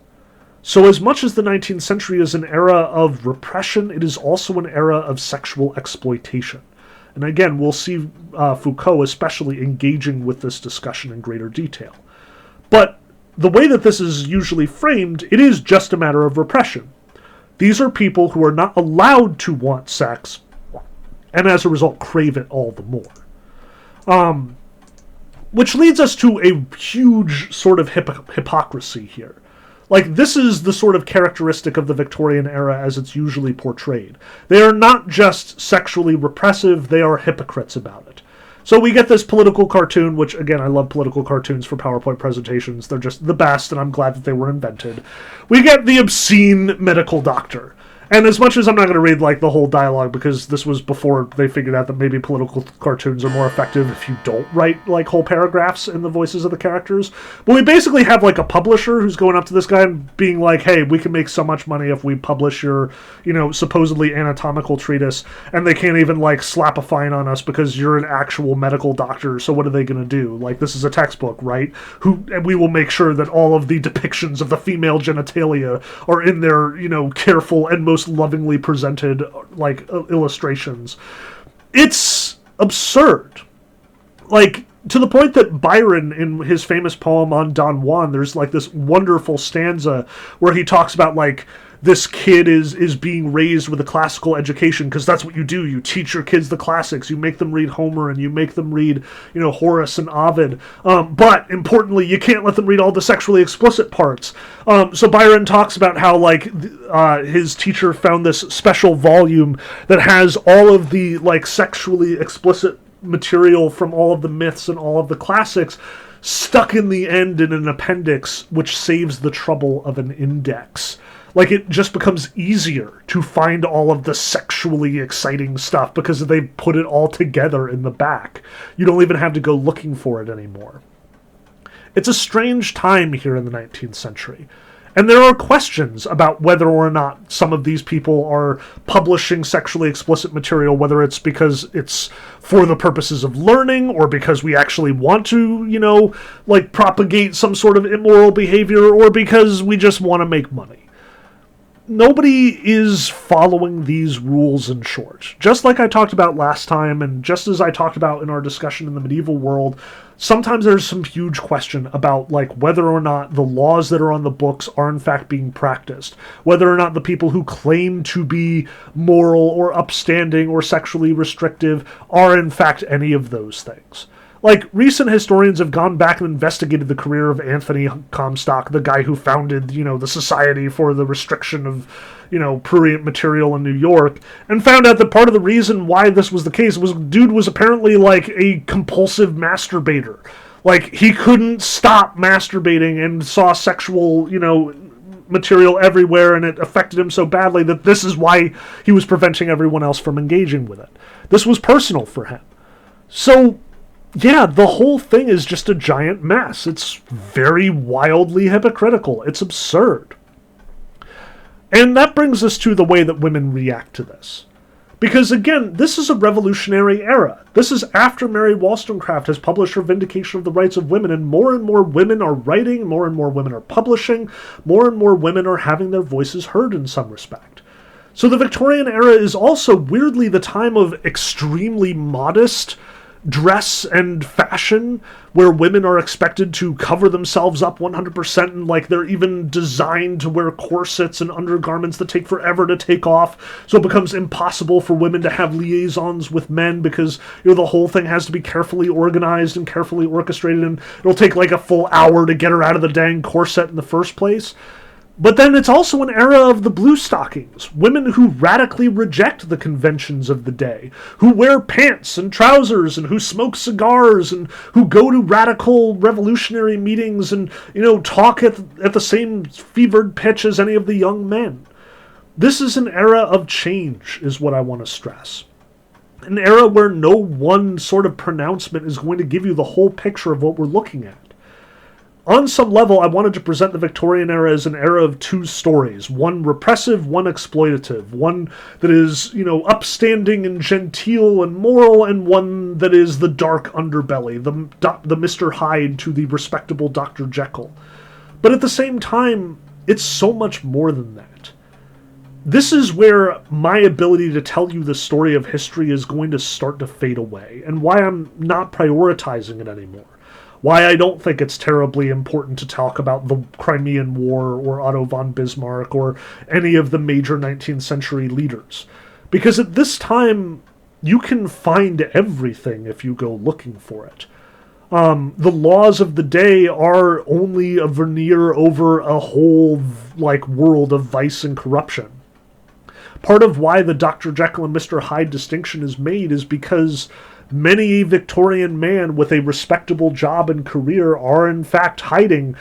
A: So as much as the 19th century is an era of repression, it is also an era of sexual exploitation. And again, we'll see Foucault especially engaging with this discussion in greater detail. But the way that this is usually framed, it is just a matter of repression. These are people who are not allowed to want sex, and as a result crave it all the more. Which leads us to a huge sort of hypocrisy here. This is the sort of characteristic of the Victorian era as it's usually portrayed. They are not just sexually repressive, they are hypocrites about it. So we get this political cartoon, which, again, I love political cartoons for PowerPoint presentations. They're just the best, and I'm glad that they were invented. We get the obscene medical doctor. And as much as I'm not going to read, the whole dialogue, because this was before they figured out that maybe political cartoons are more effective if you don't write, whole paragraphs in the voices of the characters. But we basically have, a publisher who's going up to this guy and being like, hey, we can make so much money if we publish your, supposedly anatomical treatise, and they can't even, slap a fine on us because you're an actual medical doctor, so what are they going to do? This is a textbook, right? And we will make sure that all of the depictions of the female genitalia are in their, careful and most lovingly presented illustrations. It's absurd, to the point that Byron, in his famous poem on Don Juan, there's this wonderful stanza where he talks about this kid is being raised with a classical education, because that's what you do. You teach your kids the classics. You make them read Homer, and you make them read, Horace and Ovid. But, importantly, you can't let them read all the sexually explicit parts. So Byron talks about how, his teacher found this special volume that has all of the, sexually explicit material from all of the myths and all of the classics stuck in the end in an appendix, which saves the trouble of an index. It just becomes easier to find all of the sexually exciting stuff because they put it all together in the back. You don't even have to go looking for it anymore. It's a strange time here in the 19th century. And there are questions about whether or not some of these people are publishing sexually explicit material, whether it's because it's for the purposes of learning or because we actually want to, propagate some sort of immoral behavior, or because we just want to make money. Nobody is following these rules, in short. Just like I talked about last time, and just as I talked about in our discussion in the medieval world, sometimes there's some huge question about whether or not the laws that are on the books are in fact being practiced, whether or not the people who claim to be moral or upstanding or sexually restrictive are in fact any of those things. Recent historians have gone back and investigated the career of Anthony Comstock, the guy who founded, the Society for the Restriction of, Prurient Material in New York, and found out that part of the reason why this was the case was dude was apparently, a compulsive masturbator. He couldn't stop masturbating and saw sexual, material everywhere, and it affected him so badly that this is why he was preventing everyone else from engaging with it. This was personal for him. So, yeah, the whole thing is just a giant mess. It's very wildly hypocritical. It's absurd. And that brings us to the way that women react to this. Because, again, this is a revolutionary era. This is after Mary Wollstonecraft has published her Vindication of the Rights of Women, and more women are writing, more and more women are publishing, more and more women are having their voices heard in some respect. So the Victorian era is also weirdly the time of extremely modest dress and fashion where women are expected to cover themselves up 100%, and like they're even designed to wear corsets and undergarments that take forever to take off, so it becomes impossible for women to have liaisons with men because the whole thing has to be carefully organized and carefully orchestrated, and it'll take like a full hour to get her out of the dang corset in the first place. But then it's also an era of the blue stockings, women who radically reject the conventions of the day, who wear pants and trousers and who smoke cigars and who go to radical revolutionary meetings and, talk at the same fevered pitch as any of the young men. This is an era of change, is what I want to stress. An era where no one sort of pronouncement is going to give you the whole picture of what we're looking at. On some level, I wanted to present the Victorian era as an era of two stories. One repressive, one exploitative. One that is, upstanding and genteel and moral, and one that is the dark underbelly, the Mr. Hyde to the respectable Dr. Jekyll. But at the same time, it's so much more than that. This is where my ability to tell you the story of history is going to start to fade away, and why I'm not prioritizing it anymore. Why I don't think it's terribly important to talk about the Crimean War or Otto von Bismarck or any of the major 19th century leaders. Because at this time, you can find everything if you go looking for it. The laws of the day are only a veneer over a whole world of vice and corruption. Part of why the Dr. Jekyll and Mr. Hyde distinction is made is because many a Victorian man with a respectable job and career are in fact hiding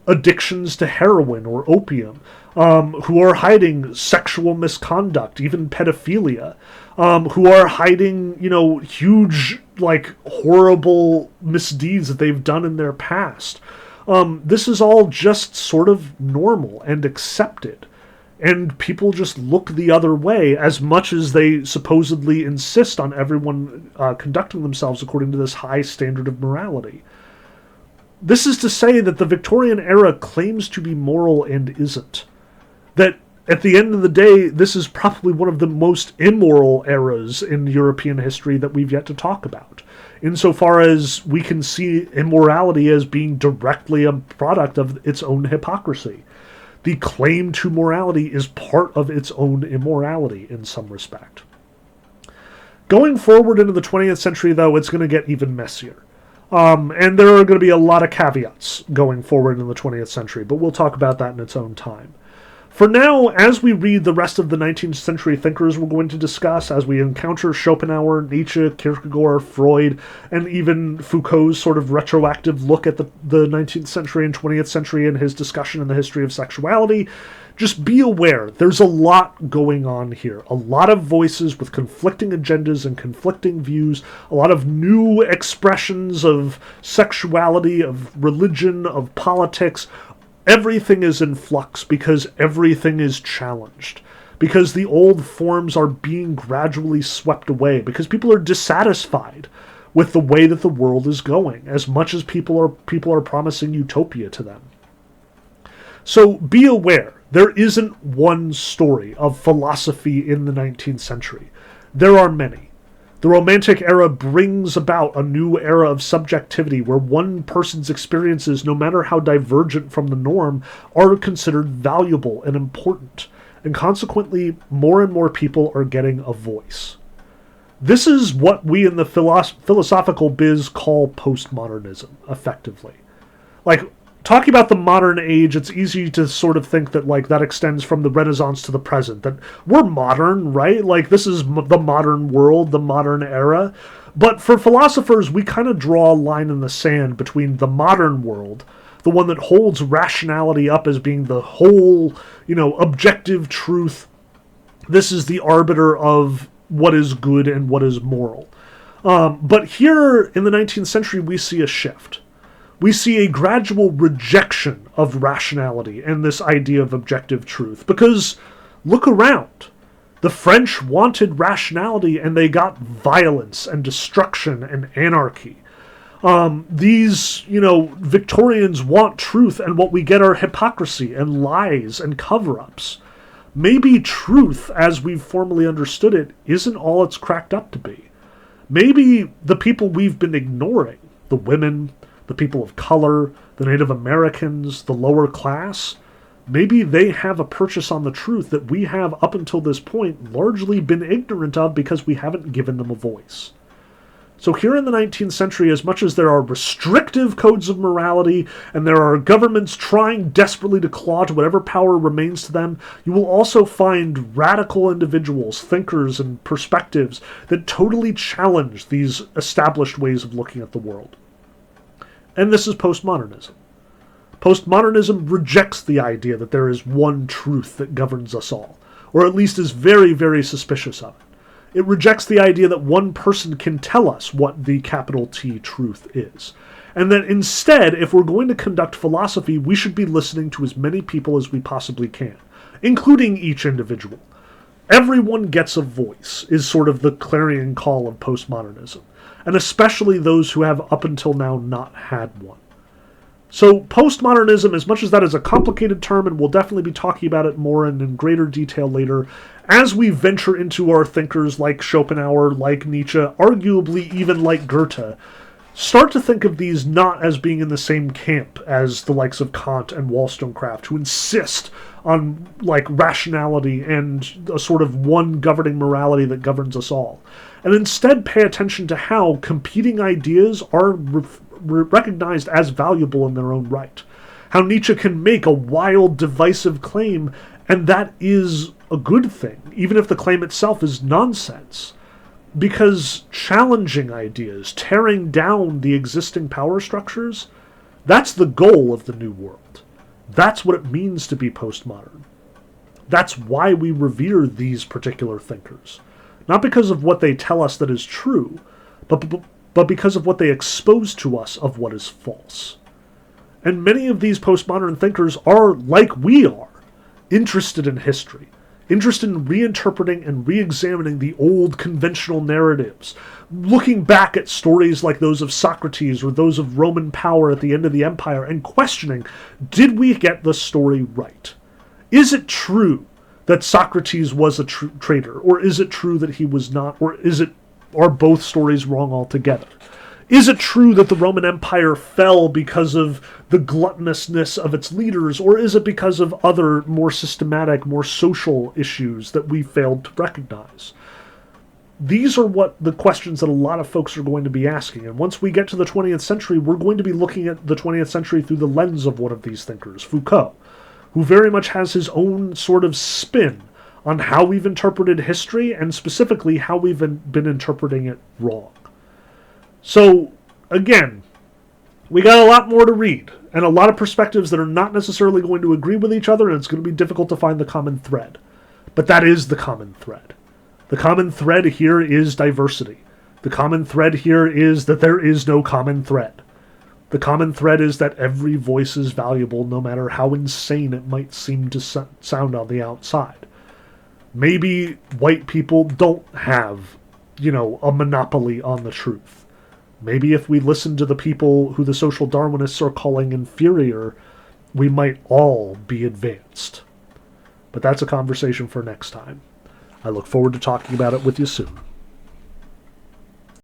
A: addictions to heroin or opium, who are hiding sexual misconduct, even pedophilia, who are hiding, huge, horrible misdeeds that they've done in their past. This is all just sort of normal and accepted. And people just look the other way as much as they supposedly insist on everyone conducting themselves according to this high standard of morality. This is to say that the Victorian era claims to be moral and isn't. That at the end of the day, this is probably one of the most immoral eras in European history that we've yet to talk about, insofar as we can see immorality as being directly a product of its own hypocrisy. The claim to morality is part of its own immorality in some respect. Going forward into the 20th century, though, it's going to get even messier. And there are going to be a lot of caveats going forward in the 20th century, but we'll talk about that in its own time. For now, as we read the rest of the 19th century thinkers we're going to discuss, as we encounter Schopenhauer, Nietzsche, Kierkegaard, Freud, and even Foucault's sort of retroactive look at the 19th century and 20th century and his discussion in the history of sexuality, just be aware, there's a lot going on here. A lot of voices with conflicting agendas and conflicting views, a lot of new expressions of sexuality, of religion, of politics. Everything is in flux because everything is challenged. Because the old forms are being gradually swept away. Because people are dissatisfied with the way that the world is going, as much as people are promising utopia to them. So be aware, there isn't one story of philosophy in the 19th century. There are many. The Romantic era brings about a new era of subjectivity where one person's experiences, no matter how divergent from the norm, are considered valuable and important, and consequently, more and more people are getting a voice. This is what we in the philosophical biz call postmodernism, effectively. Talking about the modern age, it's easy to sort of think that, that extends from the Renaissance to the present. That we're modern, right? This is the modern world, the modern era. But for philosophers, we kind of draw a line in the sand between the modern world, the one that holds rationality up as being the whole, objective truth. This is the arbiter of what is good and what is moral. But here in the 19th century, we see a shift. We see a gradual rejection of rationality and this idea of objective truth. Because, look around. The French wanted rationality and they got violence and destruction and anarchy. These, Victorians want truth, and what we get are hypocrisy and lies and cover-ups. Maybe truth, as we've formally understood it, isn't all it's cracked up to be. Maybe the people we've been ignoring, the women, the people of color, the Native Americans, the lower class, maybe they have a purchase on the truth that we have up until this point largely been ignorant of because we haven't given them a voice. So here in the 19th century, as much as there are restrictive codes of morality and there are governments trying desperately to claw to whatever power remains to them, you will also find radical individuals, thinkers, and perspectives that totally challenge these established ways of looking at the world. And this is postmodernism. Postmodernism rejects the idea that there is one truth that governs us all, or at least is very, very suspicious of it. It rejects the idea that one person can tell us what the capital T truth is. And that instead, if we're going to conduct philosophy, we should be listening to as many people as we possibly can, including each individual. Everyone gets a voice, is sort of the clarion call of postmodernism, and especially those who have up until now not had one. So postmodernism, as much as that is a complicated term, and we'll definitely be talking about it more and in greater detail later, as we venture into our thinkers like Schopenhauer, like Nietzsche, arguably even like Goethe, start to think of these not as being in the same camp as the likes of Kant and Wollstonecraft, who insist on rationality and a sort of one governing morality that governs us all, and instead pay attention to how competing ideas are recognized as valuable in their own right. How Nietzsche can make a wild, divisive claim, and that is a good thing, even if the claim itself is nonsense. Because challenging ideas, tearing down the existing power structures, that's the goal of the New World. That's what it means to be postmodern. That's why we revere these particular thinkers. Not because of what they tell us that is true, but because of what they expose to us of what is false. And many of these postmodern thinkers are, like we are, interested in history, interested in reinterpreting and re-examining the old conventional narratives, looking back at stories like those of Socrates or those of Roman power at the end of the empire and questioning, did we get the story right? Is it true that Socrates was a traitor, or is it true that he was not, or are both stories wrong altogether? Is it true that the Roman Empire fell because of the gluttonousness of its leaders, or is it because of other more systematic, more social issues that we failed to recognize? These are what the questions that a lot of folks are going to be asking, and once we get to the 20th century, we're going to be looking at the 20th century through the lens of one of these thinkers, Foucault, who very much has his own sort of spin on how we've interpreted history, and specifically how we've been interpreting it wrong. So, again, we got a lot more to read, and a lot of perspectives that are not necessarily going to agree with each other, and it's going to be difficult to find the common thread. But that is the common thread. The common thread here is diversity. The common thread here is that there is no common thread. The common thread is that every voice is valuable, no matter how insane it might seem to sound on the outside. Maybe white people don't have, a monopoly on the truth. Maybe if we listen to the people who the social Darwinists are calling inferior, we might all be advanced. But that's a conversation for next time. I look forward to talking about it with you soon.